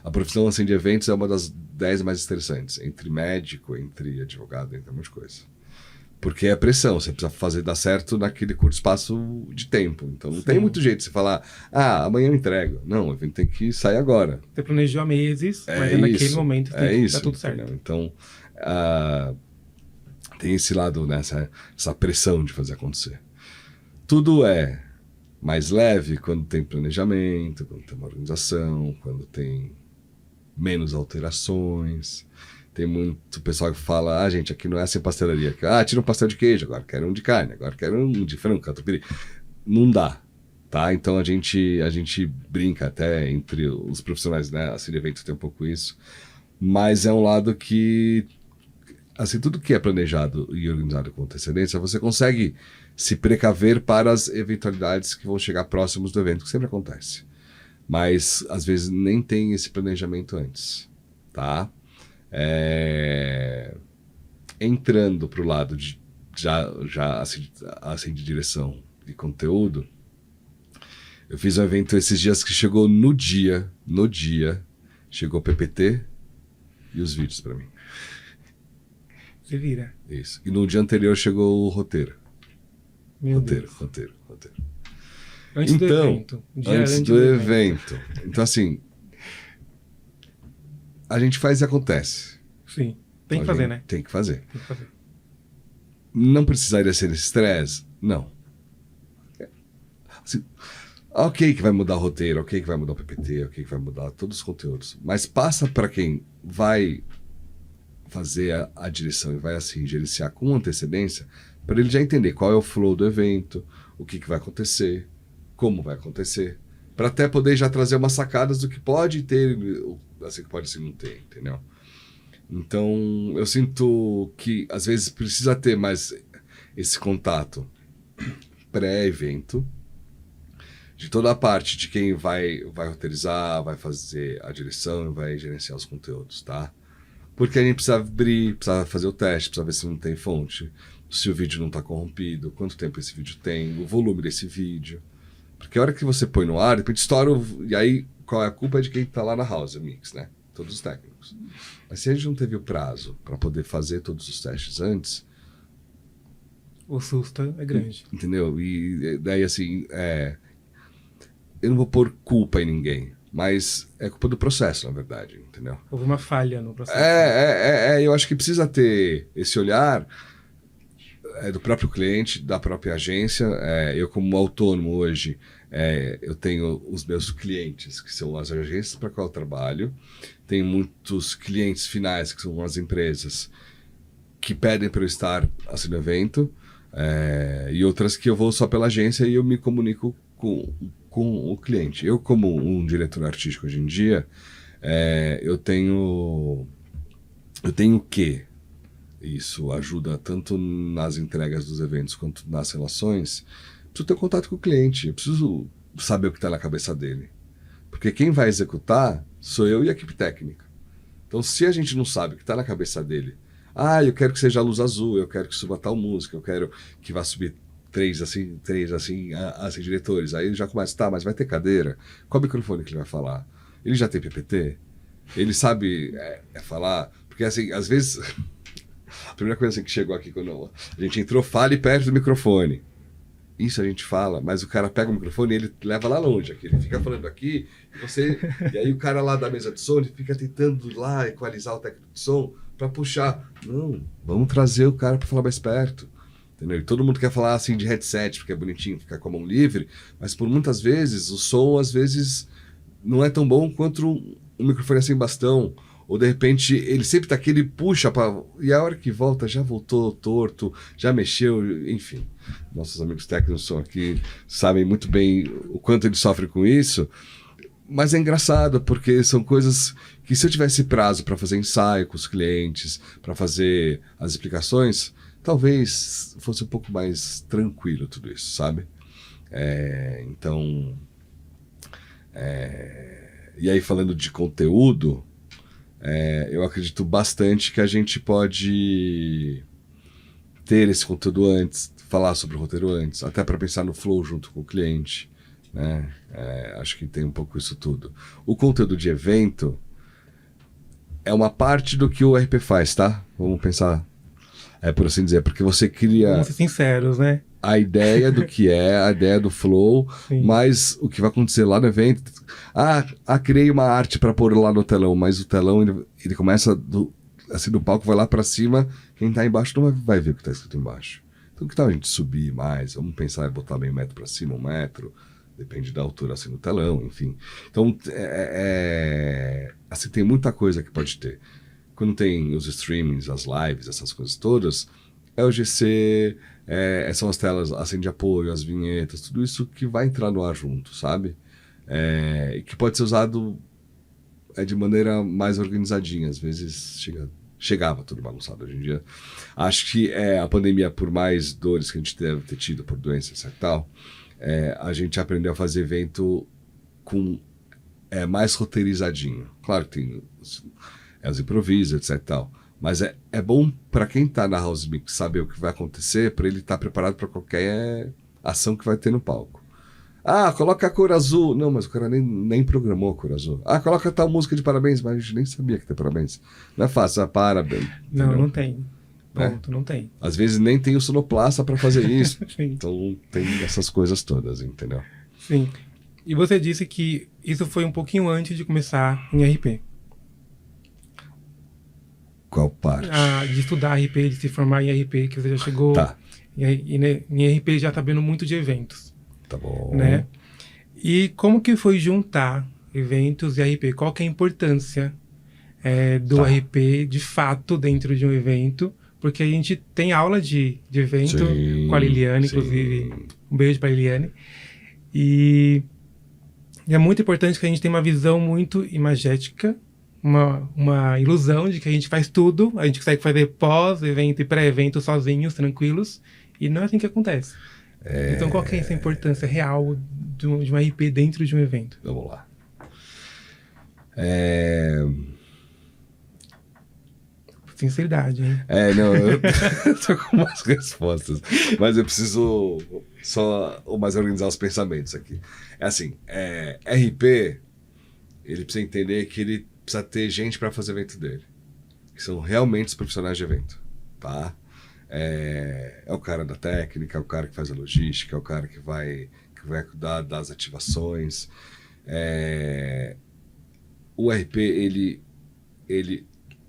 S2: a profissão assim, de eventos é uma das 10 mais estressantes, entre médico, entre advogado, entre um monte de coisa. Porque é pressão, você precisa fazer dar certo naquele curto espaço de tempo. Então não tem muito jeito de você falar, amanhã eu entrego. Não, o evento tem que sair agora.
S1: Você planejou há meses, mas naquele momento tem que dar tudo certo.
S2: Entendeu? Então, tem esse lado, né, essa pressão de fazer acontecer. Tudo é mais leve quando tem planejamento, quando tem uma organização, quando tem menos alterações. Tem muito pessoal que fala, gente, aqui não é assim pastelaria. Tira um pastel de queijo, agora quero um de carne, agora quero um de frango, catupiry. Não dá, tá? Então a gente brinca até entre os profissionais, né? Assim, de evento tem um pouco isso. Mas é um lado que, assim, tudo que é planejado e organizado com antecedência, você consegue se precaver para as eventualidades que vão chegar próximos do evento, que sempre acontece. Mas, às vezes, nem tem esse planejamento antes, tá? Entrando para o lado de já assim, de direção de conteúdo, eu fiz um evento esses dias que chegou no dia, chegou o PPT e os vídeos para mim.
S1: Você vira.
S2: Isso. E no dia anterior chegou o roteiro. Roteiro.
S1: Antes do evento.
S2: Antes do evento. Então, assim, a gente faz e acontece.
S1: Sim. Tem que fazer, né?
S2: Tem que fazer. Não precisaria ser esse estresse? Não. Assim, ok que vai mudar o roteiro, ok que vai mudar o PPT, ok que vai mudar todos os conteúdos. Mas passa para quem vai fazer a direção e vai, assim, gerenciar com antecedência, para ele já entender qual é o flow do evento, o que vai acontecer, como vai acontecer, para até poder já trazer umas sacadas do que pode ter, assim, que pode assim não ter, entendeu? Então, eu sinto que, às vezes, precisa ter mais esse contato pré-evento, de toda a parte de quem vai roteirizar, vai fazer a direção e vai gerenciar os conteúdos, tá? Porque a gente precisa abrir, precisa fazer o teste, precisa ver se não tem fonte, se o vídeo não está corrompido, quanto tempo esse vídeo tem, o volume desse vídeo. Porque a hora que você põe no ar, depois estoura, e aí qual é a culpa? É de quem está lá na house mix, né? Todos os técnicos. Mas se a gente não teve o prazo para poder fazer todos os testes antes...
S1: O susto é grande.
S2: Entendeu? E daí, assim, eu não vou pôr culpa em ninguém, mas é culpa do processo, na verdade, entendeu?
S1: Houve uma falha no processo.
S2: Eu acho que precisa ter esse olhar do próprio cliente, da própria agência. Eu, como autônomo hoje, eu tenho os meus clientes, que são as agências para qual eu trabalho. Tenho muitos clientes finais, que são as empresas, que pedem para eu estar assim, no evento, e outras que eu vou só pela agência e eu me comunico com o cliente. Eu, como um diretor artístico hoje em dia, eu tenho que isso ajuda tanto nas entregas dos eventos quanto nas relações. Preciso ter contato com o cliente, eu preciso saber o que está na cabeça dele. Porque quem vai executar sou eu e a equipe técnica. Então, se a gente não sabe o que está na cabeça dele, eu quero que seja a luz azul, eu quero que suba tal música, eu quero que vá subir três assim, diretores. Aí ele já começa, mas vai ter cadeira? Qual microfone que ele vai falar? Ele já tem PPT? Ele sabe falar? Porque, assim, às vezes... A primeira coisa assim, que chegou aqui quando a gente entrou, fale perto do microfone. Isso a gente fala, mas o cara pega o microfone e ele leva lá longe. Aqui. Ele fica falando aqui, e aí o cara lá da mesa de som, ele fica tentando lá equalizar o técnico de som para puxar. Não, vamos trazer o cara para falar mais perto. Entendeu? E todo mundo quer falar assim de headset, porque é bonitinho, ficar com a mão livre, mas por muitas vezes o som às vezes não é tão bom quanto um microfone sem bastão. Ou de repente ele sempre tá aqui, ele puxa e a hora que volta já voltou torto, já mexeu, enfim. Nossos amigos técnicos são aqui, sabem muito bem o quanto eles sofrem com isso. Mas é engraçado, porque são coisas que se eu tivesse prazo para fazer ensaio com os clientes, para fazer as explicações, talvez fosse um pouco mais tranquilo tudo isso, sabe? Então... E aí, falando de conteúdo... eu acredito bastante que a gente pode ter esse conteúdo antes, falar sobre o roteiro antes, até para pensar no flow junto com o cliente, né? Acho que tem um pouco isso tudo. O conteúdo de evento, é uma parte do que o RP faz, tá? Vamos pensar, por assim dizer, porque você cria
S1: Vamos ser sinceros, né?
S2: a ideia do que é, a ideia do flow,
S1: Sim.
S2: mas o que vai acontecer lá no evento... criei uma arte para pôr lá no telão, mas o telão, ele começa do palco, vai lá para cima, quem tá embaixo não vai ver o que tá escrito embaixo. Então que tal a gente subir mais? Vamos pensar em botar meio metro para cima, 1 metro, depende da altura assim no telão, enfim. Então, assim, tem muita coisa que pode ter. Quando tem os streamings, as lives, essas coisas todas, é o GC, são as telas assim de apoio, as vinhetas, tudo isso que vai entrar no ar junto, sabe? E que pode ser usado de maneira mais organizadinha. Às vezes chegava tudo bagunçado. Hoje em dia, acho que a pandemia, por mais dores que a gente deve ter tido por doenças e tal, a gente aprendeu a fazer evento com mais roteirizadinho. Claro que tem os improvisos, etc e tal. Mas é bom para quem tá na House Mix saber o que vai acontecer, para ele estar preparado para qualquer ação que vai ter no palco. Coloca a cor azul. Não, mas o cara nem programou a cor azul. Coloca tal música de parabéns, mas a gente nem sabia que tem parabéns. Não é fácil, parabéns.
S1: Não tem. Ponto, não tem.
S2: Às vezes nem tem o sonoplasta para fazer isso.
S1: Sim.
S2: Então tem essas coisas todas, entendeu?
S1: Sim. E você disse que isso foi um pouquinho antes de começar em RP.
S2: Qual parte?
S1: De estudar RP, de se formar em RP, que você já chegou.
S2: Tá.
S1: Em RP já tá vendo muito de eventos.
S2: Tá bom.
S1: Né? E como que foi juntar eventos e RP? Qual que é a importância do RP de fato dentro de um evento? Porque a gente tem aula de evento com a Liliane, inclusive. Um beijo para a Liliane. E é muito importante que a gente tenha uma visão muito imagética, uma ilusão de que a gente faz tudo, a gente consegue fazer pós-evento e pré-evento sozinhos, tranquilos, e não é assim que acontece. Então, qual que é essa importância real de um RP dentro de um evento?
S2: Vamos lá.
S1: Sinceridade, hein?
S2: Não, eu tô com umas respostas, mas eu preciso só mais organizar os pensamentos aqui. RP, ele precisa entender que ele precisa ter gente para fazer o evento dele, que são realmente os profissionais de evento, tá? É o cara da técnica, é o cara que faz a logística, é o cara que vai cuidar das ativações. O RP,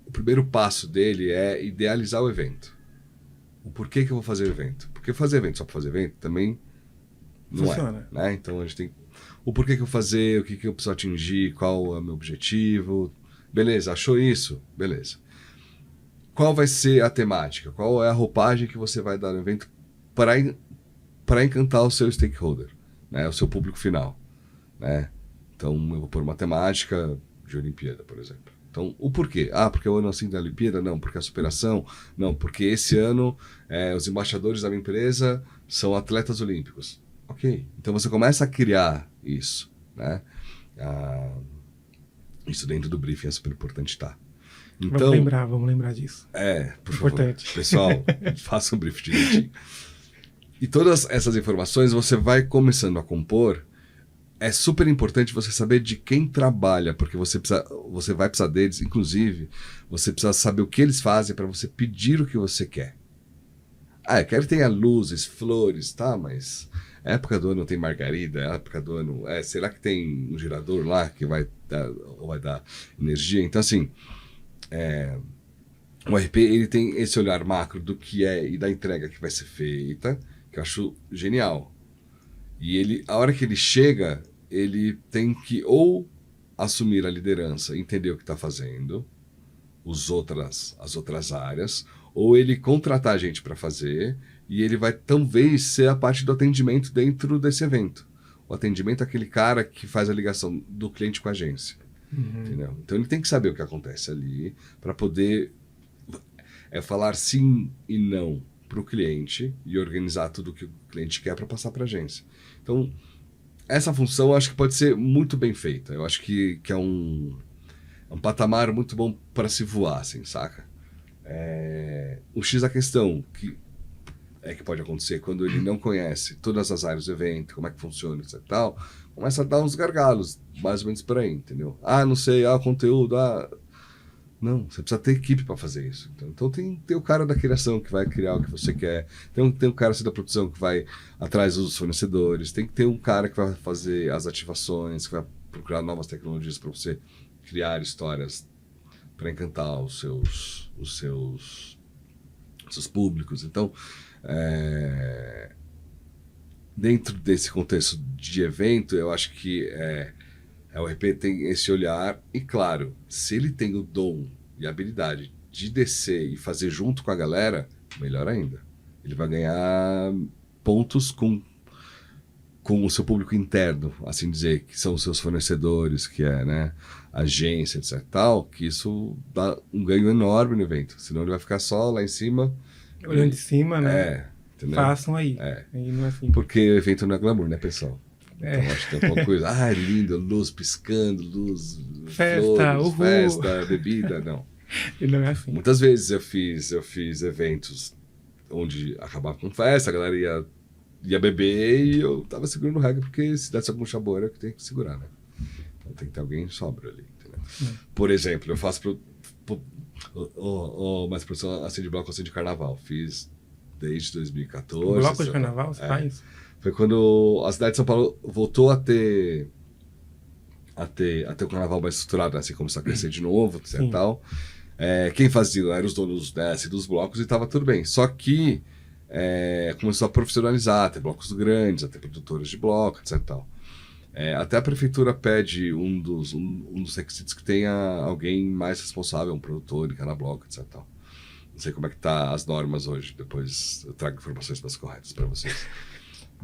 S2: o primeiro passo dele é idealizar o evento. O porquê que eu vou fazer o evento? Porque fazer evento só para fazer evento também não
S1: funciona.
S2: Né? Então a gente tem o porquê que eu vou fazer, o que eu preciso atingir, qual é o meu objetivo. Beleza, achou isso? Beleza. Qual vai ser a temática? Qual é a roupagem que você vai dar no evento para encantar o seu stakeholder, né? O seu público final, né? Então eu vou pôr uma temática de Olimpíada, por exemplo. Então, o porquê? Porque o ano assim da Olimpíada? Não, porque a superação? Não, porque esse ano os embaixadores da minha empresa são atletas olímpicos. Ok, então você começa a criar isso, né? Isso dentro do briefing é super importante, tá? Então,
S1: vamos lembrar disso.
S2: Por
S1: importante.
S2: Favor, pessoal, faça um briefing direitinho. E todas essas informações você vai começando a compor. É super importante você saber de quem trabalha, porque você vai precisar deles, inclusive, você precisa saber o que eles fazem para você pedir o que você quer. Eu quero que tenha luzes, flores, tá, mas época do ano tem margarida, época do ano... será que tem um gerador lá que vai dar energia? Então, assim, o RP ele tem esse olhar macro do que é e da entrega que vai ser feita, que eu acho genial. E a hora que ele chega, ele tem que ou assumir a liderança, entender o que está fazendo, as outras áreas, ou ele contratar gente para fazer, e ele vai talvez ser a parte do atendimento dentro desse evento. O atendimento é aquele cara que faz a ligação do cliente com a agência. Entendeu? Então ele tem que saber o que acontece ali para poder falar sim e não para o cliente e organizar tudo o que o cliente quer para passar para a agência. Então, essa função eu acho que pode ser muito bem feita. Eu acho que é um patamar muito bom para se voar, assim, saca? O X da questão que pode acontecer quando ele não conhece todas as áreas do evento, como é que funciona, etc e tal, começa a dar uns gargalos, mais ou menos por aí, entendeu? Não sei, o conteúdo, Não, você precisa ter equipe para fazer isso. Então tem o cara da criação que vai criar o que você quer, tem o cara assim, da produção que vai atrás dos fornecedores, tem que ter um cara que vai fazer as ativações, que vai procurar novas tecnologias para você criar histórias para encantar os seus públicos. Então, dentro desse contexto de evento, eu acho que o RP tem esse olhar e, claro, se ele tem o dom e a habilidade de descer e fazer junto com a galera, melhor ainda. Ele vai ganhar pontos com o seu público interno, assim dizer, que são os seus fornecedores, que é, né, agência, etc. Tal, que isso dá um ganho enorme no evento. Senão ele vai ficar só lá em cima.
S1: Olhando de cima, né?
S2: Entendeu?
S1: Façam aí. E não é assim.
S2: Porque o evento não é glamour, né, pessoal? Então acho que tem um pouco coisa. Lindo, luz piscando, luz,
S1: festa,
S2: flores, festa, bebida, não.
S1: E não é assim.
S2: Muitas vezes eu fiz eventos onde acabava com festa, a galera ia beber e eu tava segurando o regra, porque se desse algum chaboura, eu tenho que segurar, né? Então tem que ter alguém sóbrio ali, entendeu? Por exemplo, eu faço mais produção assim de bloco, assim de carnaval. Fiz desde 2014.
S1: Bloco de carnaval, você faz?
S2: Foi quando a cidade de São Paulo voltou a ter o carnaval mais estruturado, assim, começou a crescer de novo, etc. Tal. Quem fazia eram os donos dos blocos e estava tudo bem. Só que começou a profissionalizar, a ter blocos grandes, a ter produtores de bloco, etc. Tal. Até a prefeitura pede um dos requisitos que tenha alguém mais responsável, um produtor de cada bloco, etc. Tal. Não sei como é que tá as normas hoje, depois eu trago informações mais corretas para vocês.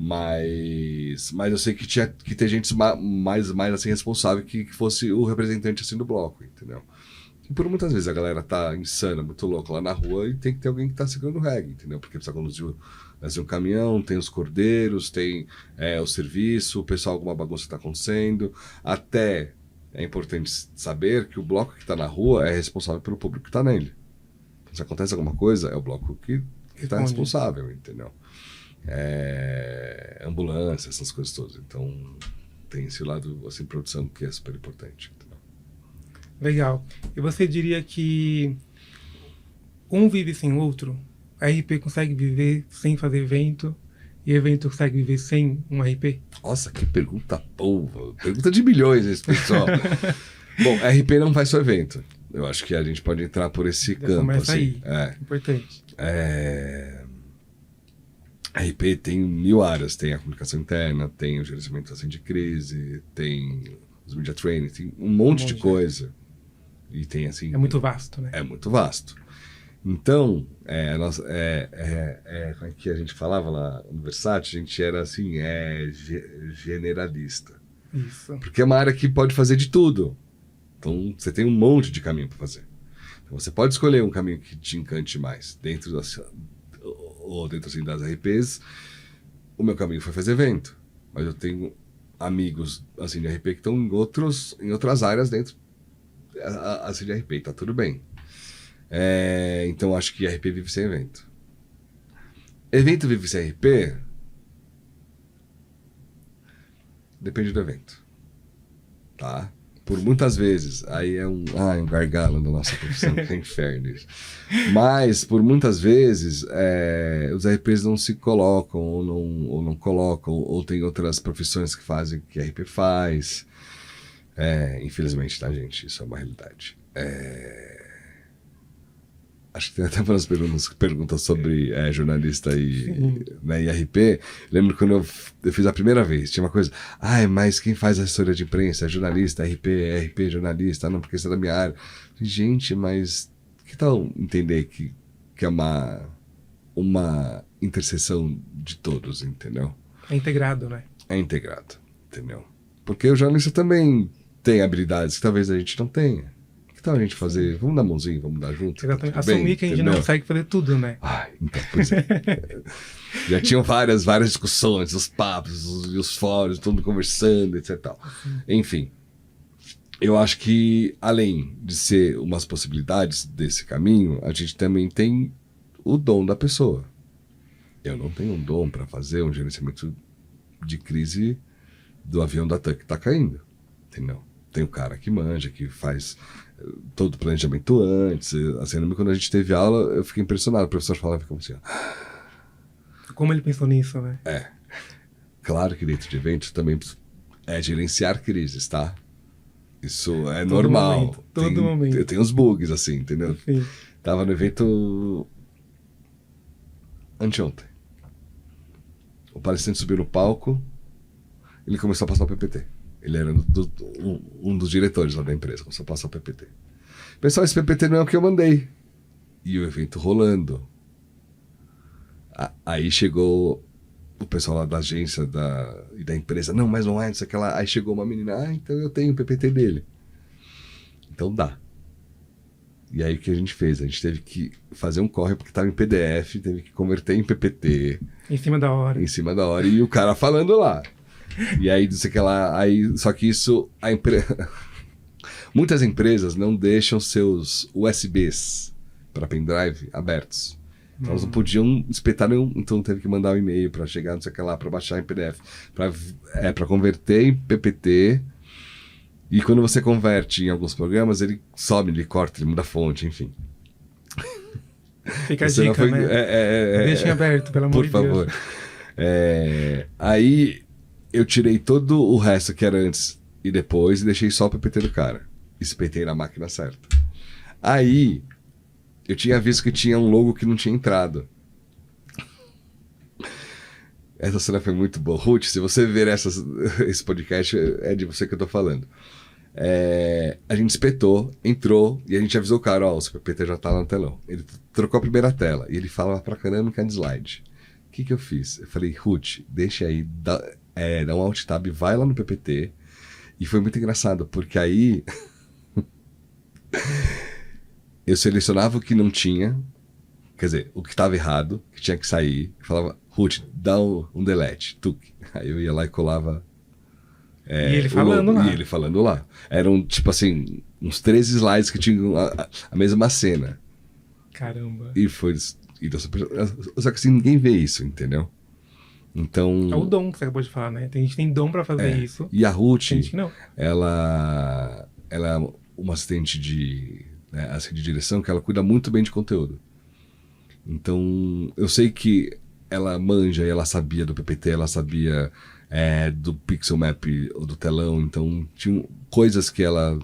S2: Mas eu sei que tem gente mais assim responsável que fosse o representante assim do bloco, entendeu? E por muitas vezes a galera tá insana, muito louca lá na rua e tem que ter alguém que tá segurando o reggae, entendeu? Porque precisa conduzir um caminhão, tem os cordeiros, tem o serviço, o pessoal, alguma bagunça que tá acontecendo. Até é importante saber que o bloco que tá na rua é responsável pelo público que tá nele. Então, se acontece alguma coisa, é o bloco que tá responsável, entendeu? Ambulância, essas coisas todas. Então tem esse lado assim, produção que é super importante, entendeu?
S1: Legal. E você diria que um vive sem o outro? A RP consegue viver sem fazer evento e evento consegue viver sem um RP?
S2: Nossa, que pergunta boa. Pergunta de milhões esse pessoal. Bom, RP não faz só evento. Eu acho que a gente pode entrar por esse campo.
S1: Começa
S2: assim.
S1: aí. Importante.
S2: A RP tem 1000 áreas. Tem a comunicação interna, tem o gerenciamento assim, de crise, tem os media training, tem um monte de coisa. E tem assim...
S1: É muito vasto, né?
S2: É muito vasto. Então, como é que a gente falava lá no Versátil? A gente era assim, generalista.
S1: Isso.
S2: Porque é uma área que pode fazer de tudo. Então, você tem um monte de caminho para fazer. Então, você pode escolher um caminho que te encante mais. Dentro das RPs, o meu caminho foi fazer evento. Mas eu tenho amigos assim, de RP que estão em outras áreas dentro assim, de RP. Tá tudo bem. Então, acho que RP vive sem evento. Evento vive sem RP? Depende do evento. Tá? Por muitas vezes, aí é um gargalo da nossa profissão, que é inferno isso. Mas, por muitas vezes, os RPs não se colocam, ou não colocam, ou tem outras profissões que fazem o que a RP faz. Infelizmente, tá, gente? Isso é uma realidade. Acho que tem até umas perguntas sobre jornalista né, e RP. Lembro quando eu fiz a primeira vez, tinha uma coisa, mas quem faz assessoria de imprensa é jornalista, RP jornalista, não, porque isso é da minha área. Gente, mas que tal entender que é uma interseção de todos, entendeu?
S1: É integrado, né?
S2: É integrado, entendeu? Porque o jornalista também tem habilidades que talvez a gente não tenha. Que tal a gente fazer? Vamos dar mãozinha, vamos dar junto?
S1: Exatamente. Assumir que a gente não consegue fazer tudo, né?
S2: Então, pois é. Já tinham várias discussões, os papos, os fóruns, todo mundo conversando, etc. Tal. Enfim, eu acho que, além de ser umas possibilidades desse caminho, a gente também tem o dom da pessoa. Eu não tenho um dom para fazer um gerenciamento de crise do avião da TAM que está caindo, entendeu? tem o cara que manja, que faz todo o planejamento antes. Assim, eu lembro quando a gente teve aula, eu fiquei impressionado. O professor falava como assim, ó.
S1: Como ele pensou nisso, né?
S2: Claro que dentro de eventos também é gerenciar crises, tá? Isso é
S1: Todo
S2: normal.
S1: momento, todo momento.
S2: Tem uns bugs, assim, entendeu?
S1: Sim.
S2: Tava no evento anteontem. O palestrante subiu no palco, ele começou a passar o PPT. Ele era um dos diretores lá da empresa, começou a passar o PPT. Pessoal, esse PPT não é o que eu mandei. E o evento rolando. Aí chegou o pessoal lá da agência e da empresa. Não, mas não é, isso, aquela. Aí chegou uma menina, então eu tenho o PPT dele. Então dá. E aí o que a gente fez? A gente teve que fazer um corre porque estava em PDF, teve que converter em PPT.
S1: Em cima da hora.
S2: Em cima da hora. E o cara falando lá. E aí, disse que só que isso, muitas empresas não deixam seus USBs para pendrive abertos. Então, elas não podiam espetar nenhum, então teve que mandar um e-mail para chegar, não sei o que lá, para baixar em PDF, para converter em PPT. E quando você converte em alguns programas, ele sobe, ele corta, ele muda a fonte, enfim.
S1: Fica a dica, né? Deixem aberto, pelo amor de Deus. Por favor.
S2: Aí eu tirei todo o resto que era antes e depois e deixei só o PPT do cara. Espetei na máquina certa. Aí eu tinha visto que tinha um logo que não tinha entrado. Essa cena foi muito boa. Ruth, se você ver esse podcast, é de você que eu tô falando. A gente espetou, entrou e a gente avisou o cara, ó, o seu PPT já tá lá no telão. Ele trocou a primeira tela e ele falava pra caramba que é de slide. O que eu fiz? Eu falei, Ruth, deixa aí, dá um alt tab, vai lá no PPT. E foi muito engraçado, porque aí eu selecionava o que não tinha, quer dizer, o que estava errado, que tinha que sair. Eu falava, Ruth, dá um delete. Tuc. Aí eu ia lá e colava.
S1: E ele falando lá.
S2: E ele falando lá. Eram, tipo assim, uns 13 slides que tinham a mesma cena.
S1: Caramba.
S2: E foi. Só que assim, ninguém vê isso, entendeu? Então.
S1: É o dom que você acabou de falar, né? Tem gente que tem dom pra fazer isso.
S2: E a Ruth,
S1: tem gente que não.
S2: Ela é uma assistente de direção que ela cuida muito bem de conteúdo. Então, eu sei que ela manja e ela sabia do PPT, ela sabia do Pixel Map ou do telão, então tinha coisas que ela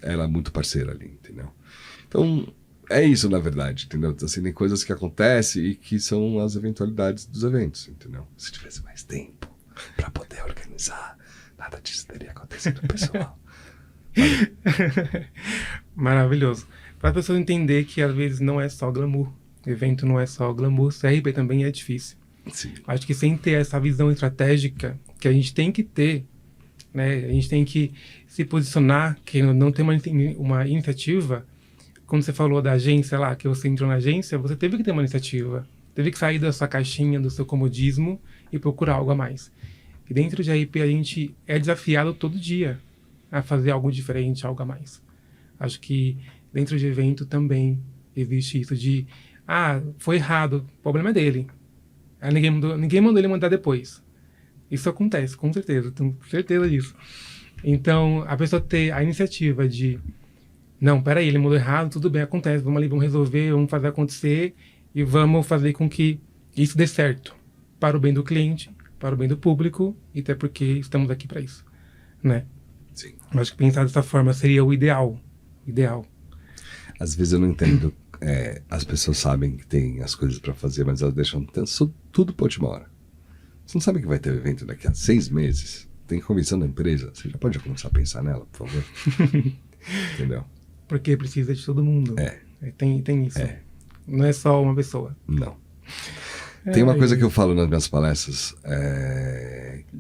S2: era muito parceira ali, entendeu? Então, é isso, na verdade, entendeu? Assim, tem coisas que acontecem e que são as eventualidades dos eventos, entendeu? Se tivesse mais tempo para poder organizar, nada disso teria acontecido, pessoal.
S1: Maravilhoso. Para a pessoa entender que às vezes não é só glamour. O evento não é só glamour, CRP também é difícil.
S2: Sim.
S1: Acho que sem ter essa visão estratégica que a gente tem que ter, né? A gente tem que se posicionar, que não tem uma iniciativa. Quando você falou da agência lá, que você entrou na agência, você teve que ter uma iniciativa. Teve que sair da sua caixinha, do seu comodismo e procurar algo a mais. E dentro de RP a gente é desafiado todo dia a fazer algo diferente, algo a mais. Acho que dentro de evento também existe isso de foi errado, o problema é dele. Ninguém mandou ele mandar depois. Isso acontece, com certeza, tenho certeza disso. Então, a pessoa ter a iniciativa de não, peraí, ele mandou errado, tudo bem, acontece, vamos ali, vamos resolver, vamos fazer acontecer e vamos fazer com que isso dê certo para o bem do cliente, para o bem do público e até porque estamos aqui para isso, né?
S2: Sim.
S1: Eu acho que pensar dessa forma seria o ideal.
S2: Às vezes eu não entendo. As pessoas sabem que tem as coisas para fazer, mas elas deixam tudo para última hora. Você não sabe que vai ter um evento daqui a 6 meses? Tem comissão da empresa? Você já pode começar a pensar nela, por favor? Entendeu?
S1: Porque precisa de todo mundo. Tem isso. Não é só uma pessoa.
S2: Não. Tem uma coisa que eu falo nas minhas palestras,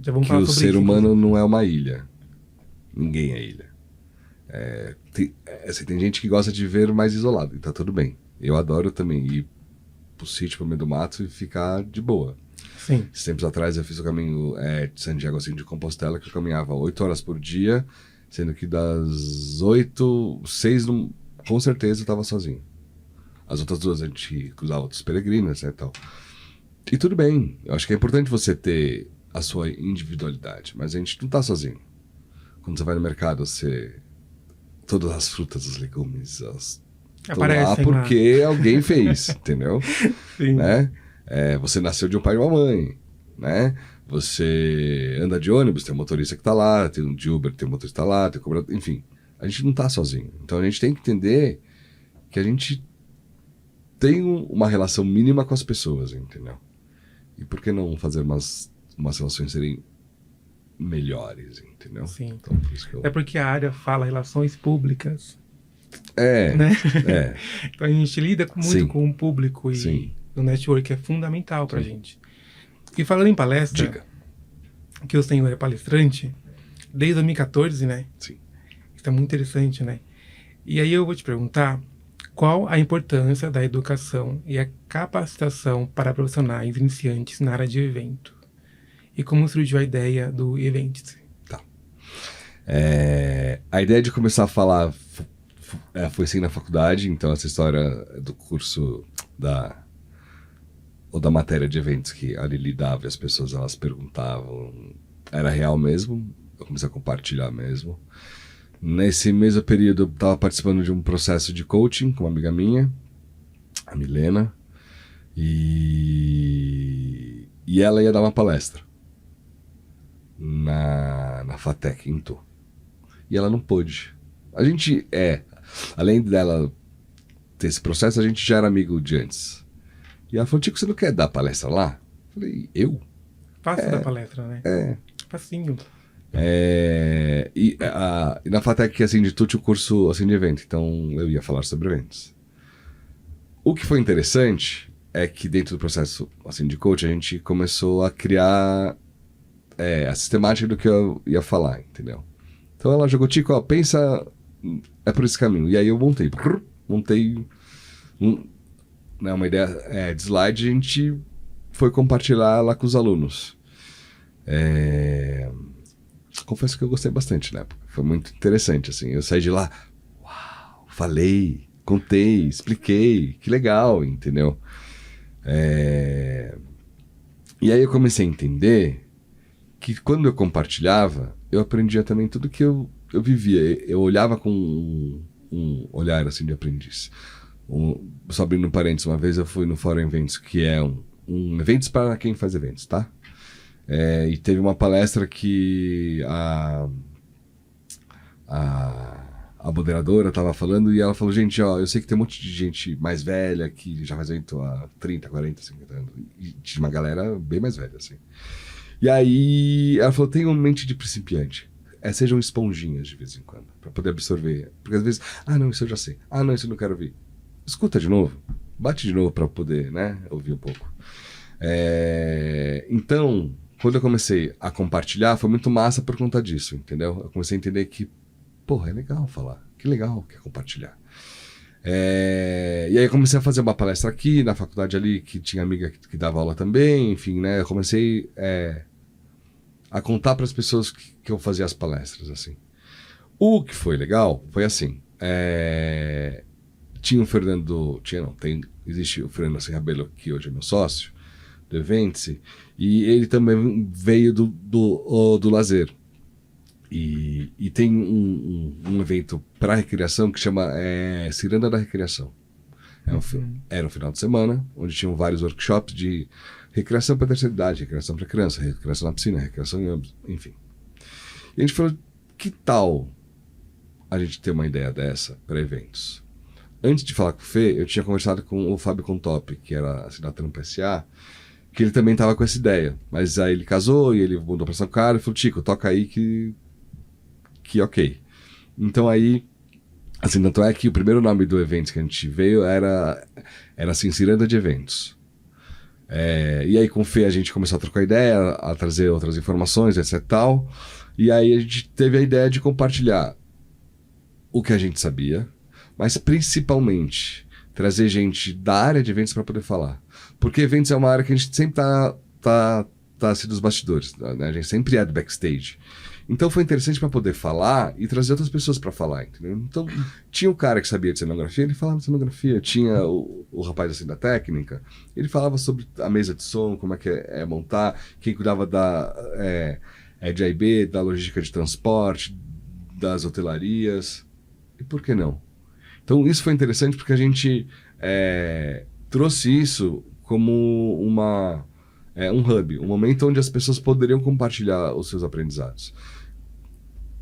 S1: já vamos
S2: que
S1: falar
S2: o
S1: sobre
S2: ser
S1: isso,
S2: humano
S1: inclusive.
S2: não é uma ilha. Ninguém é ilha. Tem gente que gosta de ver mais isolado, e tá tudo bem. Eu adoro também ir pro sítio, pro meio do mato e ficar de boa.
S1: Sim.
S2: Esses tempos atrás eu fiz o caminho de Santiago assim, de Compostela, que eu caminhava 8 horas por dia, sendo que das 8, 6 com certeza eu tava sozinho. As outras 2 a gente cruzava outros peregrinos, e tal. E tudo bem, eu acho que é importante você ter a sua individualidade, mas a gente não tá sozinho. quando você vai no mercado, todas as frutas, os legumes, estão lá
S1: Aparecem lá.
S2: porque alguém fez, entendeu?
S1: Sim.
S2: Né? Você nasceu de um pai e uma mãe, né? Você anda de ônibus, tem um motorista que tá lá, tem um de Uber, tem um motorista lá, tem um cobrador, enfim. A gente não tá sozinho. Então a gente tem que entender que a gente tem uma relação mínima com as pessoas, entendeu? E por que não fazer umas relações serem melhores, entendeu?
S1: Sim.
S2: Então, por isso que
S1: É porque a área fala relações públicas,
S2: É,
S1: né?
S2: é.
S1: Então a gente lida muito
S2: Sim.
S1: com o público e
S2: Sim.
S1: o network é fundamental pra
S2: Sim.
S1: gente. E falando em palestra,
S2: Diga.
S1: que o senhor é palestrante, desde 2014, né?
S2: Sim.
S1: Isso é muito interessante, né? E aí eu vou te perguntar qual a importância da educação e a capacitação para profissionais iniciantes na área de evento. E como surgiu a ideia do Events.
S2: A ideia de começar a falar foi sim na faculdade, então essa história do curso ou da matéria de eventos que a Lili dava e as pessoas elas perguntavam, era real mesmo, eu comecei a compartilhar mesmo. Nesse mesmo período eu estava participando de um processo de coaching com uma amiga minha, a Milena, e ela ia dar uma palestra na FATEC em Tu. E ela não pôde. A gente além dela ter esse processo, a gente já era amigo de antes. E ela falou, Tico, você não quer dar palestra lá? Eu falei, eu?
S1: Fácil da palestra, né? Facinho.
S2: E na FATEC, assim, de Tu tinha o curso assim, de evento, então eu ia falar sobre eventos. O que foi interessante é que dentro do processo assim, de coach, a gente começou a criar a sistemática do que eu ia falar, entendeu? Então ela jogou, Tico, pensa, por esse caminho. E aí eu montei uma ideia de slide, e a gente foi compartilhar lá com os alunos. Confesso que eu gostei bastante, né? Foi muito interessante, assim. Eu saí de lá, uau, falei, contei, expliquei, que legal, entendeu? E aí eu comecei a entender que quando eu compartilhava, eu aprendia também tudo que eu vivia. Eu olhava com um olhar assim de aprendiz. Só abrindo um parênteses, uma vez eu fui no Fórum Eventos, que é um eventos para quem faz eventos, tá? E teve uma palestra que a moderadora estava falando e ela falou, gente, eu sei que tem um monte de gente mais velha que já faz evento há 30, 40, 50 anos. E tinha uma galera bem mais velha, assim. E aí ela falou, tenham mente de principiante. Sejam esponjinhas de vez em quando, para poder absorver. Porque às vezes, não, isso eu já sei. Não, isso eu não quero ouvir. Escuta de novo. Bate de novo para poder, né, ouvir um pouco. Então, quando eu comecei a compartilhar, foi muito massa por conta disso, entendeu? Eu comecei a entender que, porra, é legal falar. Que legal que é compartilhar. E aí eu comecei a fazer uma palestra aqui, na faculdade ali, que tinha amiga que dava aula também, enfim, né? Eu comecei a contar para as pessoas que eu fazia as palestras, assim. O que foi legal foi assim, existe o Fernando Serrabello, que hoje é meu sócio, do Events, e ele também veio do lazer. E tem um evento para recreação que chama Ciranda da Recreação. Era um final de semana, onde tinham vários workshops de recreação para terceira idade, recreação para criança, recreação na piscina, recreação em ambos, enfim. E a gente falou, que tal a gente ter uma ideia dessa para eventos? Antes de falar com o Fê, eu tinha conversado com o Fábio Contop, que era assim, da Trampa S.A., que ele também estava com essa ideia. Mas aí ele casou e ele mudou para São Carlos e falou, Tico, toca aí que ok. Então aí, assim, tanto é que o primeiro nome do evento que a gente veio era assim, Ciranda de Eventos. E aí com o Fê a gente começou a trocar ideia, a trazer outras informações, etc e tal. E aí a gente teve a ideia de compartilhar o que a gente sabia, mas principalmente trazer gente da área de eventos para poder falar. Porque eventos é uma área que a gente sempre tá assim dos bastidores, né? A gente sempre é do backstage. Então foi interessante para poder falar e trazer outras pessoas para falar, entendeu? Então tinha o cara que sabia de cenografia, ele falava de cenografia. Tinha o rapaz assim da técnica, ele falava sobre a mesa de som, como é que montar, quem cuidava de A&B, da logística de transporte, das hotelarias. E por que não? Então isso foi interessante porque a gente trouxe isso como um hub, um momento onde as pessoas poderiam compartilhar os seus aprendizados.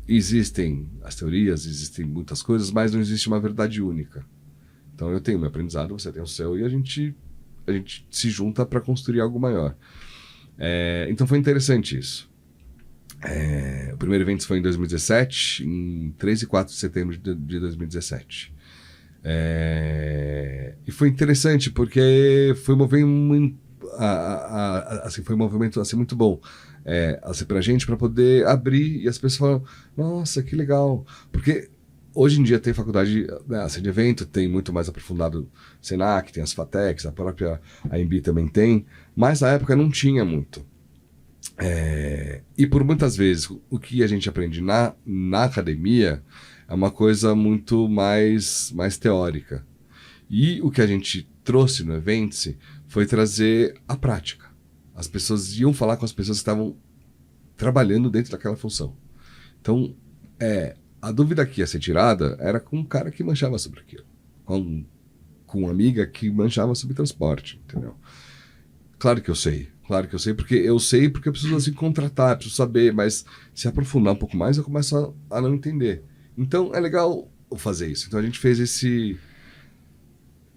S2: Existem as teorias, existem muitas coisas, mas não existe uma verdade única. Então eu tenho meu aprendizado, você tem o seu, e a gente se junta para construir algo maior. Então foi interessante isso. O primeiro evento foi em 2017, em 3 e 4 de setembro de 2017. E foi interessante porque foi um movimento, foi um movimento assim, muito bom assim, pra gente, para poder abrir, e as pessoas falam, nossa, que legal. Porque hoje em dia tem faculdade, né, assim, de evento, tem muito mais aprofundado Senac, tem as FATECs, a própria AMB também tem, mas na época não tinha muito. E por muitas vezes o que a gente aprende na academia é uma coisa muito mais teórica. E o que a gente trouxe no Events foi trazer a prática. As pessoas iam falar com as pessoas que estavam trabalhando dentro daquela função. Então, a dúvida que ia ser tirada era com um cara que manchava sobre aquilo. Com uma amiga que manchava sobre transporte, entendeu? Claro que eu sei, porque eu preciso assim contratar, preciso saber, mas se aprofundar um pouco mais, eu começo a não entender. Então, é legal fazer isso. Então, a gente fez esse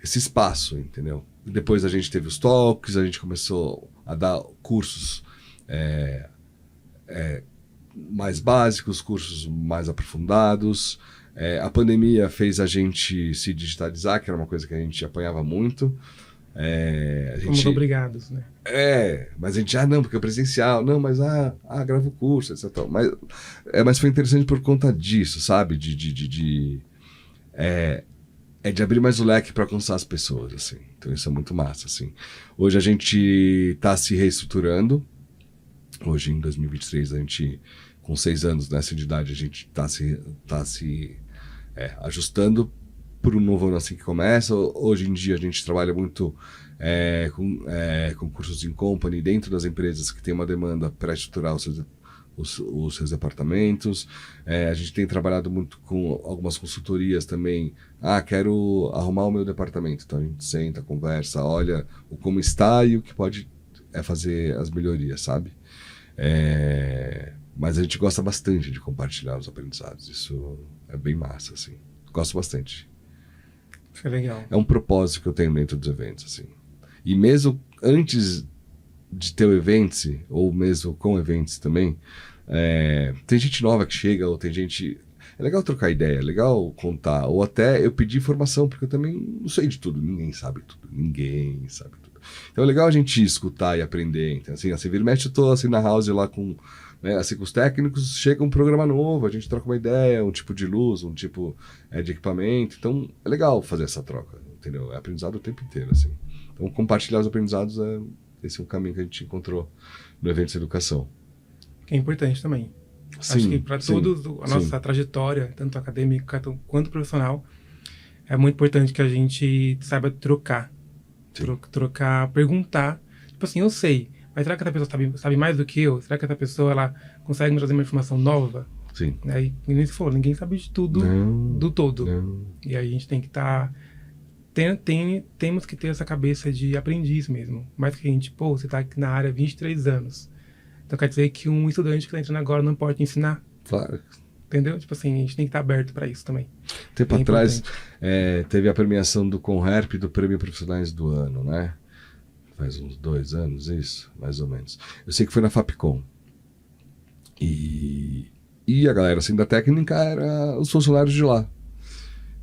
S2: espaço, entendeu? Depois a gente teve os talks, a gente começou a dar cursos mais básicos, cursos mais aprofundados. A pandemia fez a gente se digitalizar, que era uma coisa que a gente apanhava muito.
S1: Fomos obrigados, né?
S2: Mas a gente, não, porque é presencial, não, mas grava o curso, etc. Mas foi interessante por conta disso, sabe? De abrir mais o leque para alcançar as pessoas, assim. Então isso é muito massa, assim. Hoje a gente está se reestruturando. Hoje, em 2023, a gente, com 6 anos nessa idade, a gente está se ajustando para um novo ano assim que começa. Hoje em dia a gente trabalha muito com cursos in company dentro das empresas que tem uma demanda para estruturar os seus departamentos. A gente tem trabalhado muito com algumas consultorias também. Quero arrumar o meu departamento. Então a gente senta, conversa, olha como está e o que pode fazer as melhorias, sabe? Mas a gente gosta bastante de compartilhar os aprendizados. Isso é bem massa, assim. Gosto bastante.
S1: Foi legal.
S2: É um propósito que eu tenho dentro dos eventos, assim. E mesmo antes de ter o Events, ou mesmo com Events também, tem gente nova que chega, ou tem gente... É legal trocar ideia, é legal contar, ou até eu pedir informação, porque eu também não sei de tudo, ninguém sabe tudo. Então é legal a gente escutar e aprender. Então, assim, vira e mexe, eu tô assim na house lá com os técnicos, chega um programa novo, a gente troca uma ideia, um tipo de luz, um tipo de equipamento. Então é legal fazer essa troca, entendeu? É aprendizado o tempo inteiro, assim. Então compartilhar os aprendizados esse é um caminho que a gente encontrou no Eventos de Educação.
S1: Que é importante também.
S2: Sim,
S1: acho que para todos, a nossa trajetória, tanto acadêmica quanto profissional, é muito importante que a gente saiba trocar. Trocar, perguntar. Tipo assim, eu sei, mas será que essa pessoa sabe mais do que eu? Será que essa pessoa ela consegue me trazer uma informação nova?
S2: Sim.
S1: E nem se falou, ninguém sabe de tudo, do todo.
S2: Não.
S1: E aí a gente tem que estar... Temos que ter essa cabeça de aprendiz mesmo. Mais que a gente, você está aqui na área há 23 anos. Então quer dizer que um estudante que está entrando agora não pode te ensinar?
S2: Claro.
S1: Entendeu? Tipo assim, a gente tem que estar aberto para isso também.
S2: Tempo atrás, teve a premiação do Conherp do Prêmio Profissionais do Ano, né? Faz uns 2 anos, isso, mais ou menos. Eu sei que foi na Fapcom. E a galera assim, da técnica era os funcionários de lá.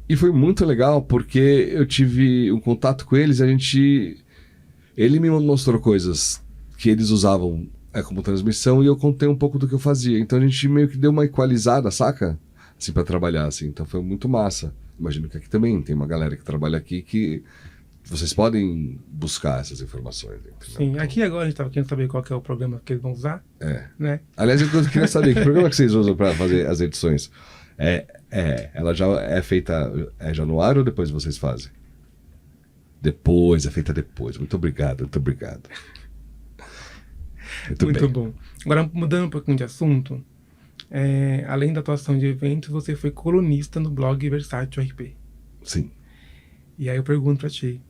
S2: E foi muito legal porque eu tive um contato com eles, ele me mostrou coisas que eles usavam como transmissão e eu contei um pouco do que eu fazia. Então a gente meio que deu uma equalizada, saca? Assim, pra trabalhar, assim. Então foi muito massa. Imagino que aqui também tem uma galera que trabalha aqui que vocês podem buscar essas informações. Entendeu?
S1: Sim, então, aqui agora a gente estava querendo saber qual que é o programa que eles vão usar. Né?
S2: Aliás, eu queria saber que programa que vocês usam para fazer as edições. Ela já é feita já no ar ou depois vocês fazem? Depois, é feita depois. Muito obrigado.
S1: Muito bom. Agora, mudando um pouquinho de assunto, Além da atuação de eventos, você foi colunista no blog Versátil RP.
S2: Sim.
S1: E aí eu pergunto pra ti,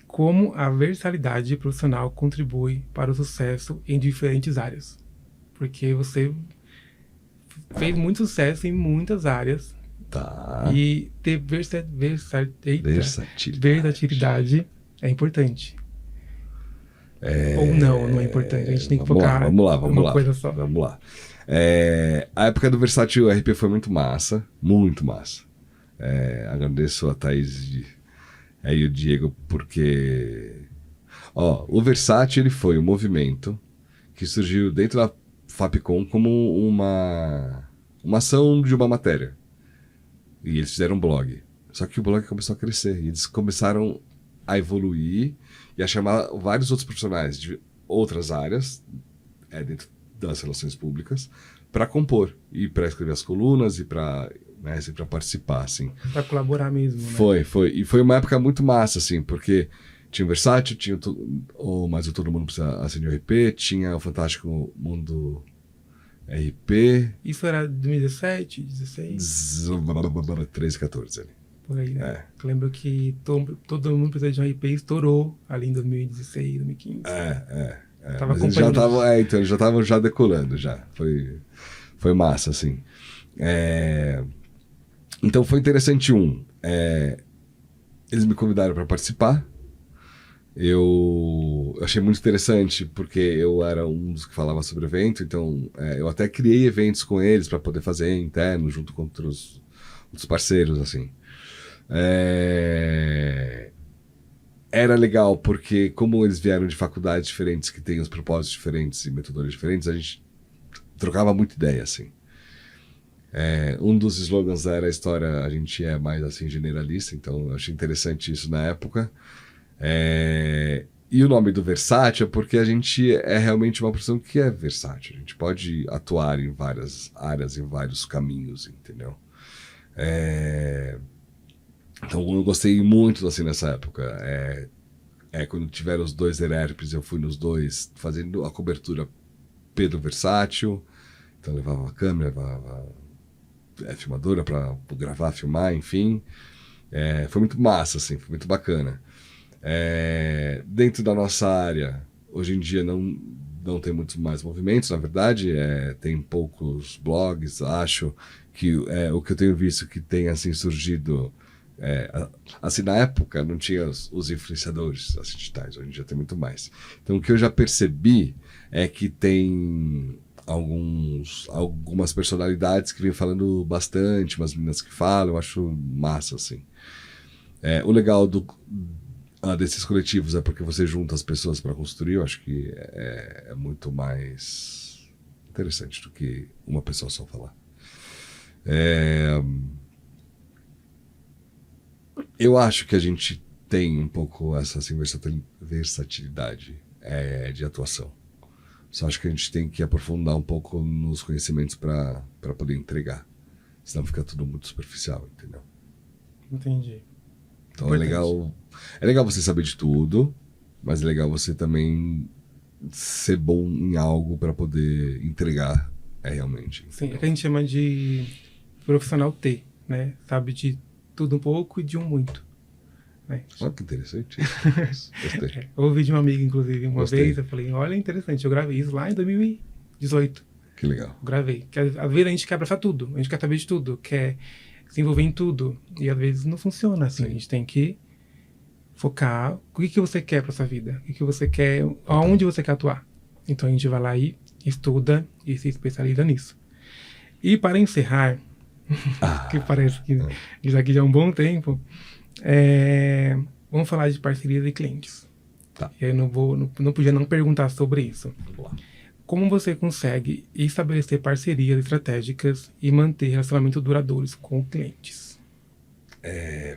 S1: como a versatilidade profissional contribui para o sucesso em diferentes áreas? Porque você fez muito sucesso em muitas áreas
S2: Tá.
S1: e ter versatilidade é importante. Ou não é importante. A gente tem que focar
S2: vamos lá,
S1: uma coisa só.
S2: Vamos lá. A época do Versátil RP foi muito massa, muito massa. Agradeço a Thaís e o Diego, porque o Versátil ele foi um movimento que surgiu dentro da Fapcom como uma ação de uma matéria. E eles fizeram um blog. Só que o blog começou a crescer. E eles começaram a evoluir e a chamar vários outros profissionais de outras áreas, dentro das relações públicas, para compor. E para escrever as colunas e para participar, assim.
S1: Para colaborar mesmo, né?
S2: Foi. E foi uma época muito massa, assim, porque tinha o Versátil, tinha Mas o Todo Mundo Precisa Acender o RP, tinha o Fantástico Mundo RP.
S1: Isso era 2017, 16?
S2: 13, 14 ali.
S1: Por aí, né? Eu lembro que todo mundo precisa de um RP, estourou ali em 2016, 2015.
S2: Tava acompanhando. Eles já estavam já decolando, já. Foi massa, assim. Então foi interessante eles me convidaram para participar. Eu achei muito interessante porque eu era um dos que falava sobre evento, então eu até criei eventos com eles para poder fazer interno junto com outros parceiros, assim. Era legal porque como eles vieram de faculdades diferentes que têm os propósitos diferentes e metodologias diferentes, a gente trocava muita ideia, assim. Um dos slogans era a história, a gente é mais assim generalista, então eu achei interessante isso na época. E o nome do Versátil é porque a gente é realmente uma profissão que é versátil. A gente pode atuar em várias áreas, em vários caminhos, entendeu? Então eu gostei muito assim nessa época. Quando tiveram os 2 ERERPs, eu fui nos 2 fazendo a cobertura Pedro Versátil. Então levava a câmera, levava a filmadora para gravar, filmar, enfim. Foi muito massa, assim, foi muito bacana. Dentro da nossa área, hoje em dia não tem muitos mais movimentos, na verdade, tem poucos blogs, acho que o que eu tenho visto que tem assim surgido, assim, na época não tinha os influenciadores assim, digitais, hoje em dia tem muito mais. Então o que eu já percebi é que tem algumas personalidades que vêm falando bastante, umas meninas que falam, eu acho massa, assim. O legal desses coletivos é porque você junta as pessoas para construir, eu acho que é muito mais interessante do que uma pessoa só falar. Eu acho que a gente tem um pouco essa assim, versatilidade de atuação. Só acho que a gente tem que aprofundar um pouco nos conhecimentos para poder entregar. Senão fica tudo muito superficial, entendeu?
S1: Entendi.
S2: Então é legal você saber de tudo, mas é legal você também ser bom em algo para poder entregar realmente.
S1: Sim, é que a gente chama de profissional T, né? Sabe de tudo um pouco e de um muito. Né?
S2: Olha que interessante. Gostei.
S1: Eu ouvi de uma amiga, inclusive, uma
S2: Gostei.
S1: vez, eu falei, olha, interessante, eu gravei isso lá em 2018.
S2: Que legal.
S1: Eu gravei. Que às vezes a gente quer abraçar tudo, a gente quer saber de tudo, quer se envolver em tudo. E às vezes não funciona assim. Sim. A gente tem que focar o que você quer para sua vida, o que você quer, aonde você quer atuar. Então a gente vai lá e estuda e se especializa nisso. E para encerrar, que parece que isso aqui já é um bom tempo, vamos falar de parcerias e clientes.
S2: Tá.
S1: E aí não podia não perguntar sobre isso.
S2: Vamos lá.
S1: Como você consegue estabelecer parcerias estratégicas e manter relacionamentos duradouros com clientes?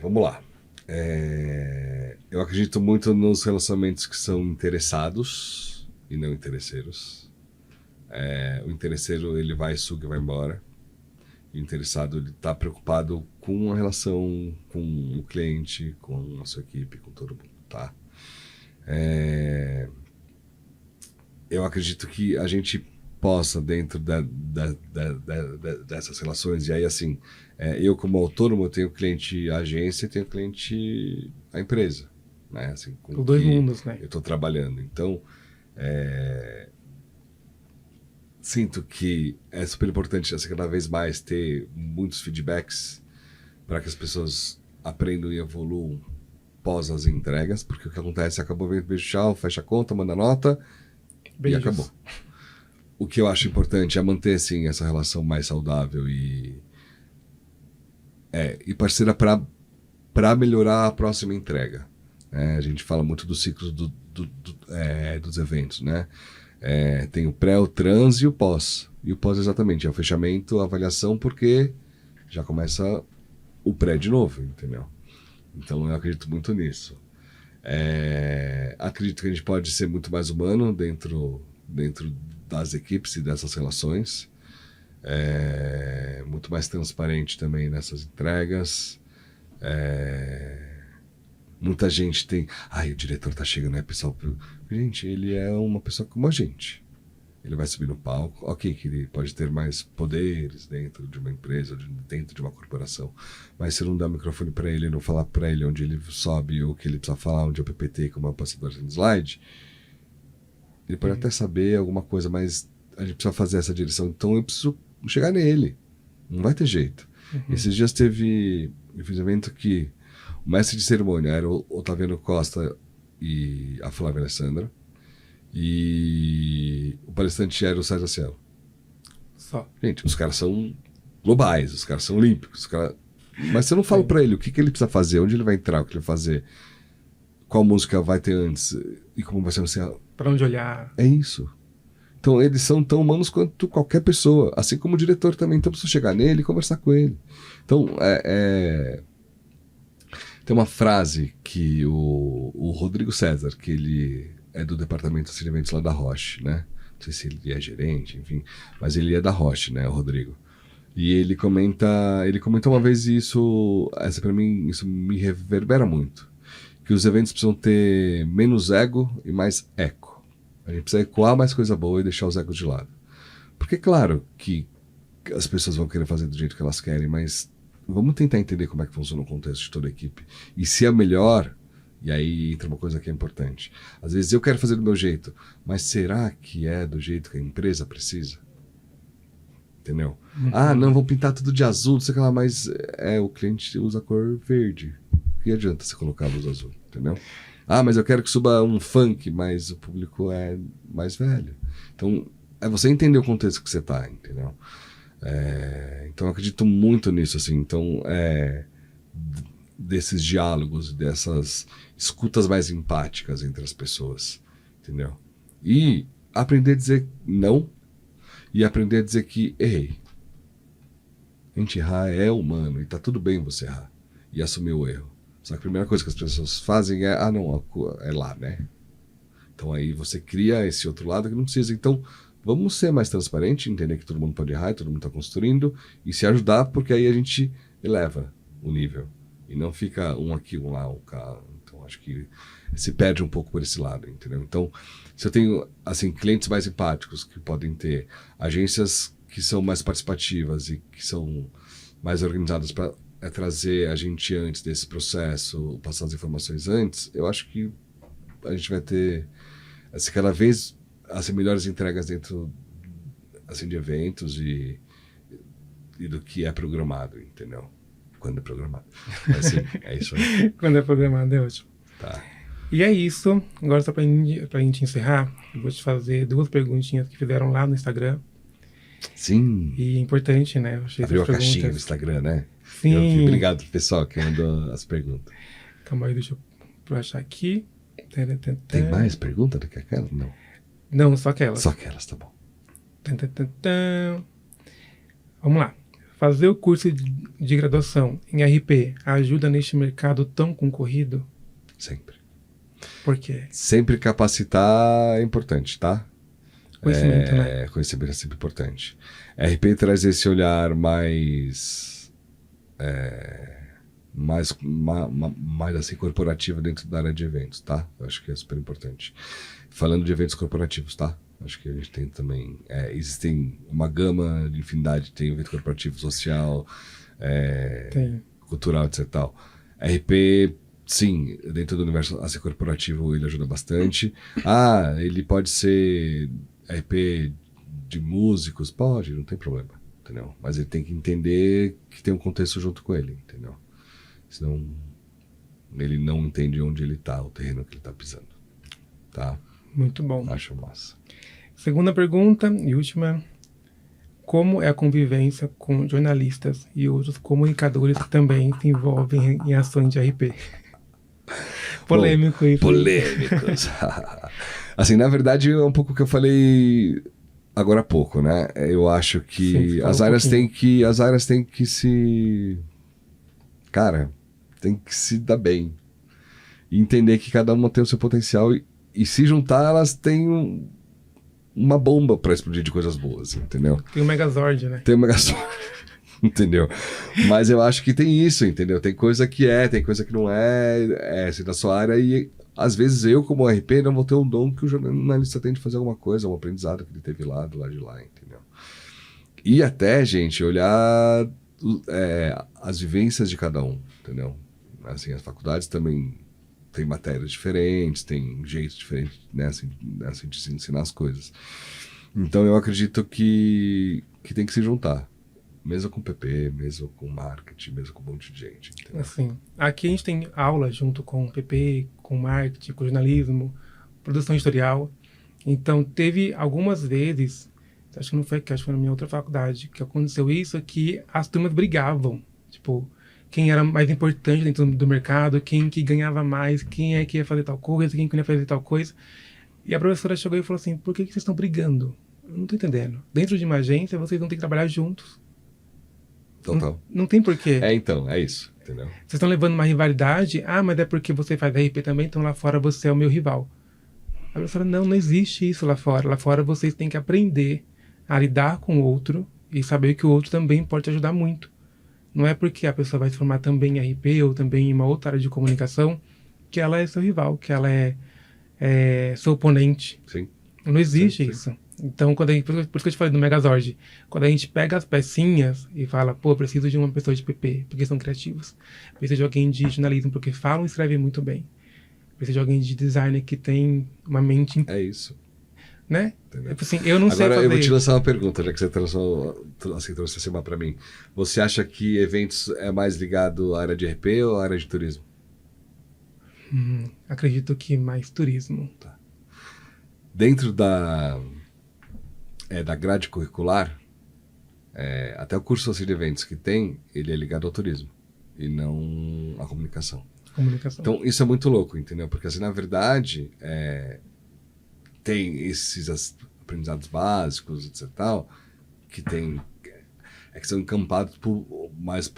S2: Vamos lá. Eu acredito muito nos relacionamentos que são interessados e não interesseiros. O interesseiro, ele vai, suga e vai embora. E o interessado, ele está preocupado com a relação com o cliente, com a sua equipe, com todo mundo, tá? Eu acredito que a gente possa dentro dessas relações. E aí, assim, eu como autônomo, eu tenho cliente agência e tenho cliente a empresa, né? Assim, com
S1: Os dois
S2: que
S1: mundos, né?
S2: eu estou trabalhando. Então, sinto que é super importante, assim, cada vez mais ter muitos feedbacks para que as pessoas aprendam e evoluam pós as entregas, porque o que acontece, acabou, beijo, tchau, fecha a conta, manda nota
S1: Beijos.
S2: e acabou. O que eu acho importante é manter, assim, essa relação mais saudável e parceira para melhorar a próxima entrega. A gente fala muito dos ciclos dos eventos, né? Tem o pré, o trans e o pós. E o pós, exatamente, é o fechamento, a avaliação, porque já começa o pré de novo, entendeu? Então eu acredito muito nisso. Acredito que a gente pode ser muito mais humano dentro das equipes e dessas relações. Muito mais transparente também nessas entregas. Muita gente tem... o diretor tá chegando, né, pessoal? Gente, ele é uma pessoa como a gente. Ele vai subir no palco. Ok, que ele pode ter mais poderes dentro de uma empresa, dentro de uma corporação. Mas se não dá microfone para ele, não falar para ele onde ele sobe, o que ele precisa falar, onde é o PPT, como é o passador de slide, ele pode até saber alguma coisa, mas a gente precisa fazer essa direção. Então eu preciso chegar nele. Não vai ter jeito. Esses dias eu fiz um evento que o mestre de cerimônia era o Otaviano Costa e a Flávia Alessandra. E o palestrante era o César Cielo.
S1: Só.
S2: Gente, os caras são globais, os caras são olímpicos. Mas você não fala pra ele o que ele precisa fazer, onde ele vai entrar, o que ele vai fazer, qual música vai ter antes e como vai ser o céu.
S1: Pra onde olhar.
S2: É isso. Então eles são tão humanos quanto qualquer pessoa, assim como o diretor também. Então precisa chegar nele e conversar com ele. Então, tem uma frase que o Rodrigo César, que ele é do departamento de eventos lá da Roche, né? Não sei se ele é gerente, enfim, mas ele é da Roche, né, o Rodrigo. E ele comentou uma vez isso, para mim, isso me reverbera muito, que os eventos precisam ter menos ego e mais eco. A gente precisa ecoar mais coisa boa e deixar os egos de lado. Porque, claro, que as pessoas vão querer fazer do jeito que elas querem, mas vamos tentar entender como é que funciona o contexto de toda a equipe. E se é melhor... E aí entra uma coisa que é importante. Às vezes eu quero fazer do meu jeito, mas será que é do jeito que a empresa precisa? Entendeu? Não, vou pintar tudo de azul, não sei o que lá, mas o cliente usa a cor verde. O que adianta você colocar a luz azul, entendeu? Mas eu quero que suba um funk, mas o público é mais velho. Então, é você entender o contexto que você tá, entendeu? Então eu acredito muito nisso, assim. Então, desses diálogos, dessas escutas mais empáticas entre as pessoas, entendeu? E aprender a dizer não e aprender a dizer que errei. A gente errar é humano e tá tudo bem você errar e assumir o erro. Só que a primeira coisa que as pessoas fazem é, não, é lá, né? Então aí você cria esse outro lado que não precisa. Então vamos ser mais transparentes, entender que todo mundo pode errar, todo mundo tá construindo e se ajudar, porque aí a gente eleva o nível. E não fica um aqui, um lá, um cá. Então, acho que se perde um pouco por esse lado, entendeu? Então, se eu tenho, assim, clientes mais empáticos que podem ter agências que são mais participativas e que são mais organizadas para trazer a gente antes desse processo, passar as informações antes, eu acho que a gente vai ter, assim, cada vez assim, melhores entregas dentro, assim, de eventos e do que é programado, entendeu? Quando é programado. Assim, é isso aí.
S1: Quando é programado, é ótimo.
S2: Tá.
S1: E é isso. Agora, só pra gente encerrar, eu vou te fazer 2 perguntinhas que fizeram lá no Instagram.
S2: Sim.
S1: E é importante, né? Eu achei
S2: abriu a
S1: essas
S2: caixinha no
S1: perguntas.
S2: Instagram, né?
S1: Sim.
S2: Obrigado, pessoal, que mandou as perguntas.
S1: Calma aí, deixa eu achar aqui.
S2: Tem mais pergunta do que aquela? Não.
S1: Não, só aquelas.
S2: Só aquelas, tá bom.
S1: Vamos lá. Fazer o curso de graduação em RP ajuda neste mercado tão concorrido?
S2: Sempre.
S1: Por quê?
S2: Sempre capacitar é importante, tá?
S1: Conhecimento, né?
S2: Conhecimento é sempre importante. RP traz esse olhar mais assim, corporativo dentro da área de eventos, tá? Eu acho que é super importante. Falando de eventos corporativos, tá? Acho que a gente tem também... existem uma gama de infinidade, tem evento corporativo, social,
S1: Tem.
S2: cultural, etc. Tal. RP, sim, dentro do universo assim, corporativo ele ajuda bastante. Ele pode ser RP de músicos? Pode, não tem problema, entendeu? Mas ele tem que entender que tem um contexto junto com ele, entendeu? Senão ele não entende onde ele tá, o terreno que ele tá pisando, tá?
S1: Muito bom.
S2: Acho massa.
S1: Segunda pergunta e última. Como é a convivência com jornalistas e outros comunicadores que também se envolvem em ações de RP? Polêmico isso.
S2: Polêmicos. Assim, na verdade, é um pouco o que eu falei agora há pouco, né? Eu acho que
S1: Sim,
S2: as áreas têm que se... Cara, tem que se dar bem. E entender que cada uma tem o seu potencial e se juntar, elas têm uma bomba pra explodir de coisas boas, entendeu?
S1: Tem o Megazord, né?
S2: Tem uma gasol... Entendeu? Mas eu acho que tem isso, entendeu? Tem coisa que tem coisa que não assim, da sua área, e às vezes eu, como RP, não vou ter um dom que o jornalista tem de fazer alguma coisa, um aprendizado que ele teve lá, do lado de lá, entendeu? E até, gente, olhar as vivências de cada um, entendeu? Assim, as faculdades também têm matérias diferentes, tem jeitos diferentes, né, assim, de se ensinar as coisas. Então eu acredito que tem que se juntar. Mesmo com PP, mesmo com marketing, mesmo com um monte de gente. Entendeu?
S1: Assim, aqui a gente tem aula junto com o PP, com marketing, com jornalismo, produção editorial. Então, teve algumas vezes, acho que não foi aqui, acho que foi na minha outra faculdade, que aconteceu isso, que as turmas brigavam. Tipo, quem era mais importante dentro do mercado, quem que ganhava mais, quem é que ia fazer tal coisa, quem que não ia fazer tal coisa. E a professora chegou e falou assim, por que vocês estão brigando? Eu não tô entendendo. Dentro de uma agência, vocês não têm que trabalhar juntos.
S2: Total.
S1: Não tem porquê.
S2: Então, é isso, entendeu?
S1: Vocês estão levando uma rivalidade, mas é porque você faz RP também, então lá fora você é o meu rival. A professora, não existe isso lá fora. Lá fora vocês têm que aprender a lidar com o outro e saber que o outro também pode te ajudar muito. Não é porque a pessoa vai se formar também em RP ou também em uma outra área de comunicação que ela é seu rival, que ela é seu oponente.
S2: Sim.
S1: Não existe
S2: Sim.
S1: isso. Então, por isso que eu te falei do Megazord, quando a gente pega as pecinhas e fala, preciso de uma pessoa de PP, porque são criativos. Preciso de alguém de jornalismo, porque falam e escrevem muito bem. Preciso de alguém de design que tem uma mente...
S2: É isso.
S1: Né? Assim, eu não sei
S2: Agora,
S1: fazer...
S2: eu vou te lançar uma pergunta, já que você trouxe esse tema pra mim. Você acha que eventos é mais ligado à área de RP ou à área de turismo?
S1: Acredito que mais turismo.
S2: Tá. Dentro da grade curricular, até o curso assim, de eventos que tem, ele é ligado ao turismo e não à comunicação. Então, isso é muito louco, entendeu? Porque, assim, na verdade, tem esses aprendizados básicos, etc. Tal, que que são encampados mais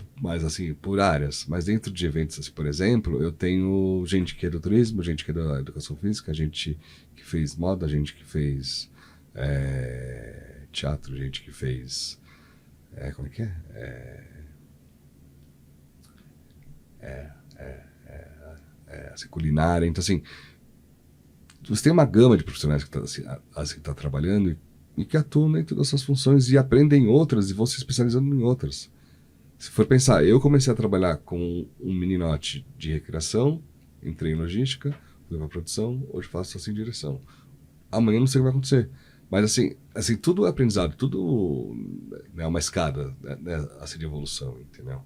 S2: assim, por áreas. Mas dentro de eventos, assim, por exemplo, eu tenho gente que é do turismo, gente que é da educação física, gente que fez moda, gente que fez teatro, gente que fez... como é que assim, culinária. Então, assim, você tem uma gama de profissionais que tá trabalhando e que atuam dentro das suas funções e aprendem outras e vão se especializando em outras. Se for pensar, eu comecei a trabalhar com um mininote de recreação, entrei em logística, fui para produção, hoje faço assim direção. Amanhã não sei o que vai acontecer. Mas assim tudo é aprendizado, tudo é uma escada, né, assim, de evolução, entendeu?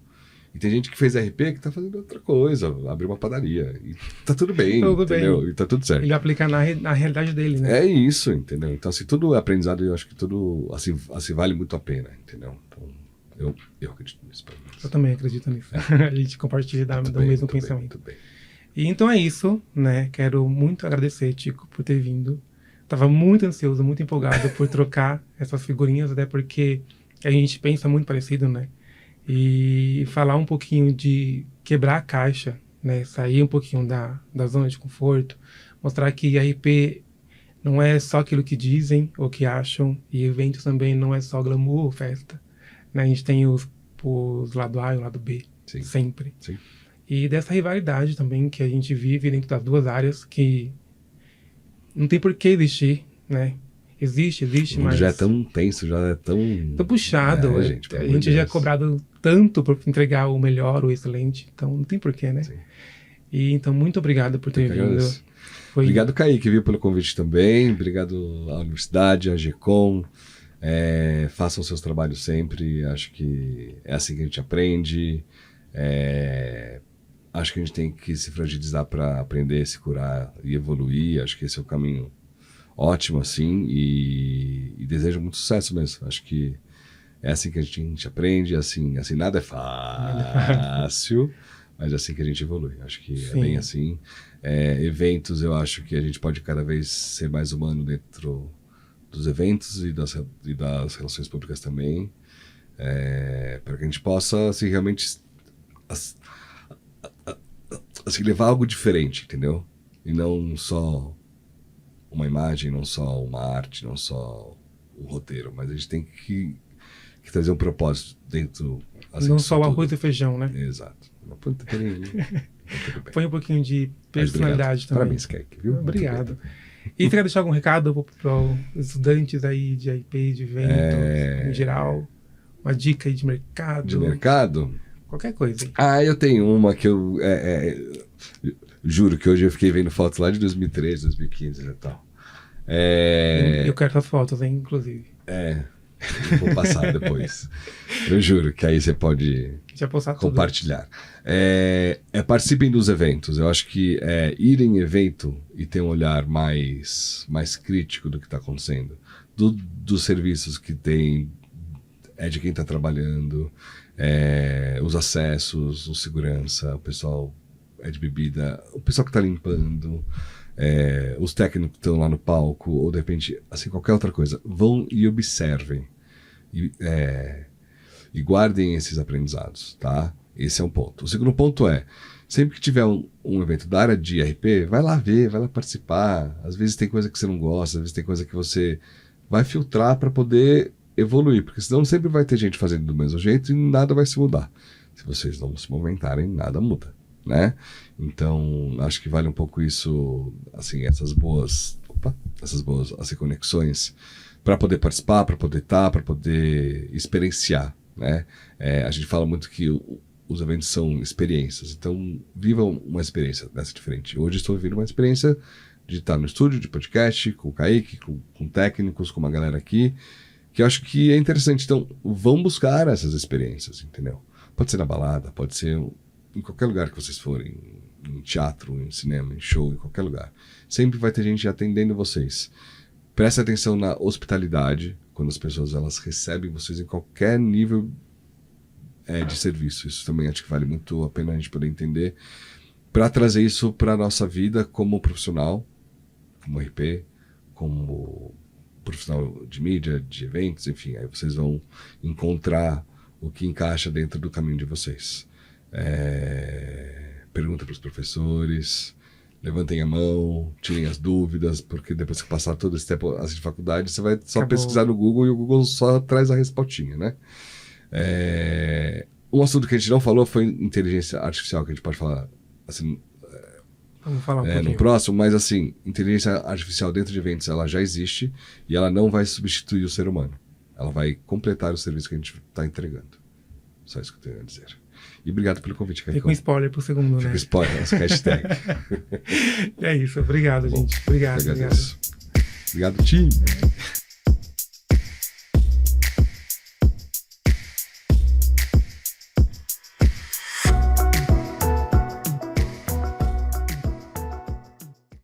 S2: E tem gente que fez RP que tá fazendo outra coisa, abriu uma padaria. E tá tudo bem, entendeu? Bem. E tá tudo certo.
S1: Ele aplica na realidade dele, né?
S2: É isso, entendeu? Então, assim, tudo é aprendizado e eu acho que tudo, assim, vale muito a pena, entendeu? Então, eu acredito nisso.
S1: Eu também acredito nisso. A gente compartilha do mesmo pensamento.
S2: Muito bem.
S1: E então é isso, né? Quero muito agradecer, Tico, por ter vindo. Tava muito ansioso, muito empolgado por trocar essas figurinhas, até porque a gente pensa muito parecido, né? E falar um pouquinho de quebrar a caixa, né? Sair um pouquinho da zona de conforto, mostrar que RP não é só aquilo que dizem ou que acham, e eventos também não é só glamour ou festa, né? A gente tem os lado A e o lado B,
S2: Sim.
S1: sempre.
S2: Sim.
S1: E dessa rivalidade também que a gente vive dentro das duas áreas, que não tem por que existir, né? Existe,
S2: O mundo
S1: mas...
S2: já é tão tenso, já é tão...
S1: Tô puxado.
S2: Gente, pelo
S1: a
S2: amor
S1: gente
S2: de
S1: já é
S2: Deus.
S1: cobrado tanto por entregar o melhor, o excelente. Então não tem porquê, né?
S2: Sim.
S1: E então, muito obrigado por ter
S2: Eu que
S1: vindo.
S2: agradeço.
S1: Foi...
S2: Obrigado, Kaique, viu, pelo convite também. Obrigado à universidade, à GECOM. Façam seus trabalhos sempre. Acho que é assim que a gente aprende. Acho que a gente tem que se fragilizar para aprender, se curar e evoluir. Acho que esse é o caminho ótimo, assim. E desejo muito sucesso mesmo. Acho que é assim que a gente aprende. Assim nada é fácil, mas é assim que a gente evolui. Acho que
S1: Sim.
S2: é bem assim. Eventos, eu acho que a gente pode cada vez ser mais humano dentro dos eventos e das relações públicas também, para que a gente possa assim, realmente assim, levar algo diferente, entendeu? E não só uma imagem, não só uma arte, não só um roteiro, mas a gente tem que trazer um propósito dentro. Assim,
S1: não só o
S2: tudo.
S1: arroz e feijão, né?
S2: Exato. Não põe
S1: Põe um pouquinho de personalidade também.
S2: Parabéns, Kaique, viu?
S1: Obrigado. E você quer deixar algum recado para os estudantes aí de IP, de eventos, em geral? Uma dica aí de mercado?
S2: De mercado?
S1: Qualquer coisa aí.
S2: Eu tenho uma que eu juro que hoje eu fiquei vendo fotos lá de 2013, 2015 e tal.
S1: Eu quero essas fotos, hein, inclusive.
S2: Eu vou passar depois. Eu juro que aí você pode
S1: Já postar
S2: compartilhar. Participem dos eventos. Eu acho que ir em evento e ter um olhar mais crítico do que está acontecendo, dos serviços que tem, de quem está trabalhando, os acessos, o segurança, o pessoal de bebida, o pessoal que está limpando, os técnicos que estão lá no palco, ou de repente, assim, qualquer outra coisa. Vão e observem. E guardem esses aprendizados, tá? Esse é um ponto. O segundo ponto sempre que tiver um evento da área de RP, vai lá ver, vai lá participar. Às vezes tem coisa que você não gosta, às vezes tem coisa que você vai filtrar para poder evoluir, porque senão sempre vai ter gente fazendo do mesmo jeito e nada vai se mudar. Se vocês não se movimentarem, nada muda, né? Então, acho que vale um pouco isso, assim, essas boas assim, conexões, para poder participar, para poder estar, para poder experienciar, né? A gente fala muito que os eventos são experiências, então vivam uma experiência dessa diferente. Hoje estou vivendo uma experiência de estar no estúdio, de podcast, com o Kaique, com técnicos, com uma galera aqui, que eu acho que é interessante. Então, vão buscar essas experiências, entendeu? Pode ser na balada, pode ser em qualquer lugar que vocês forem, em teatro, em cinema, em show, em qualquer lugar. Sempre vai ter gente atendendo vocês. Preste atenção na hospitalidade, quando as pessoas elas recebem vocês em qualquer nível de serviço. Isso também acho que vale muito a pena a gente poder entender, para trazer isso para a nossa vida como profissional, como RP, como profissional de mídia, de eventos, enfim. Aí vocês vão encontrar o que encaixa dentro do caminho de vocês. Pergunta para os professores, levantem a mão, tirem as dúvidas, porque depois que passar todo esse tempo assim, de faculdade, você vai só pesquisar no Google e o Google só traz a respostinha, né? Um assunto que a gente não falou foi inteligência artificial, que a gente pode falar assim,
S1: Vamos falar um pouquinho.
S2: no próximo, mas assim, inteligência artificial dentro de eventos, ela já existe e ela não vai substituir o ser humano. Ela vai completar o serviço que a gente está entregando. Só isso que eu tenho a dizer. E obrigado pelo convite, Kaique.
S1: Fica um spoiler pro segundo,
S2: Fica
S1: né?
S2: spoiler, nossa hashtag.
S1: É isso, obrigado, gente. Obrigado.
S2: Obrigado, time.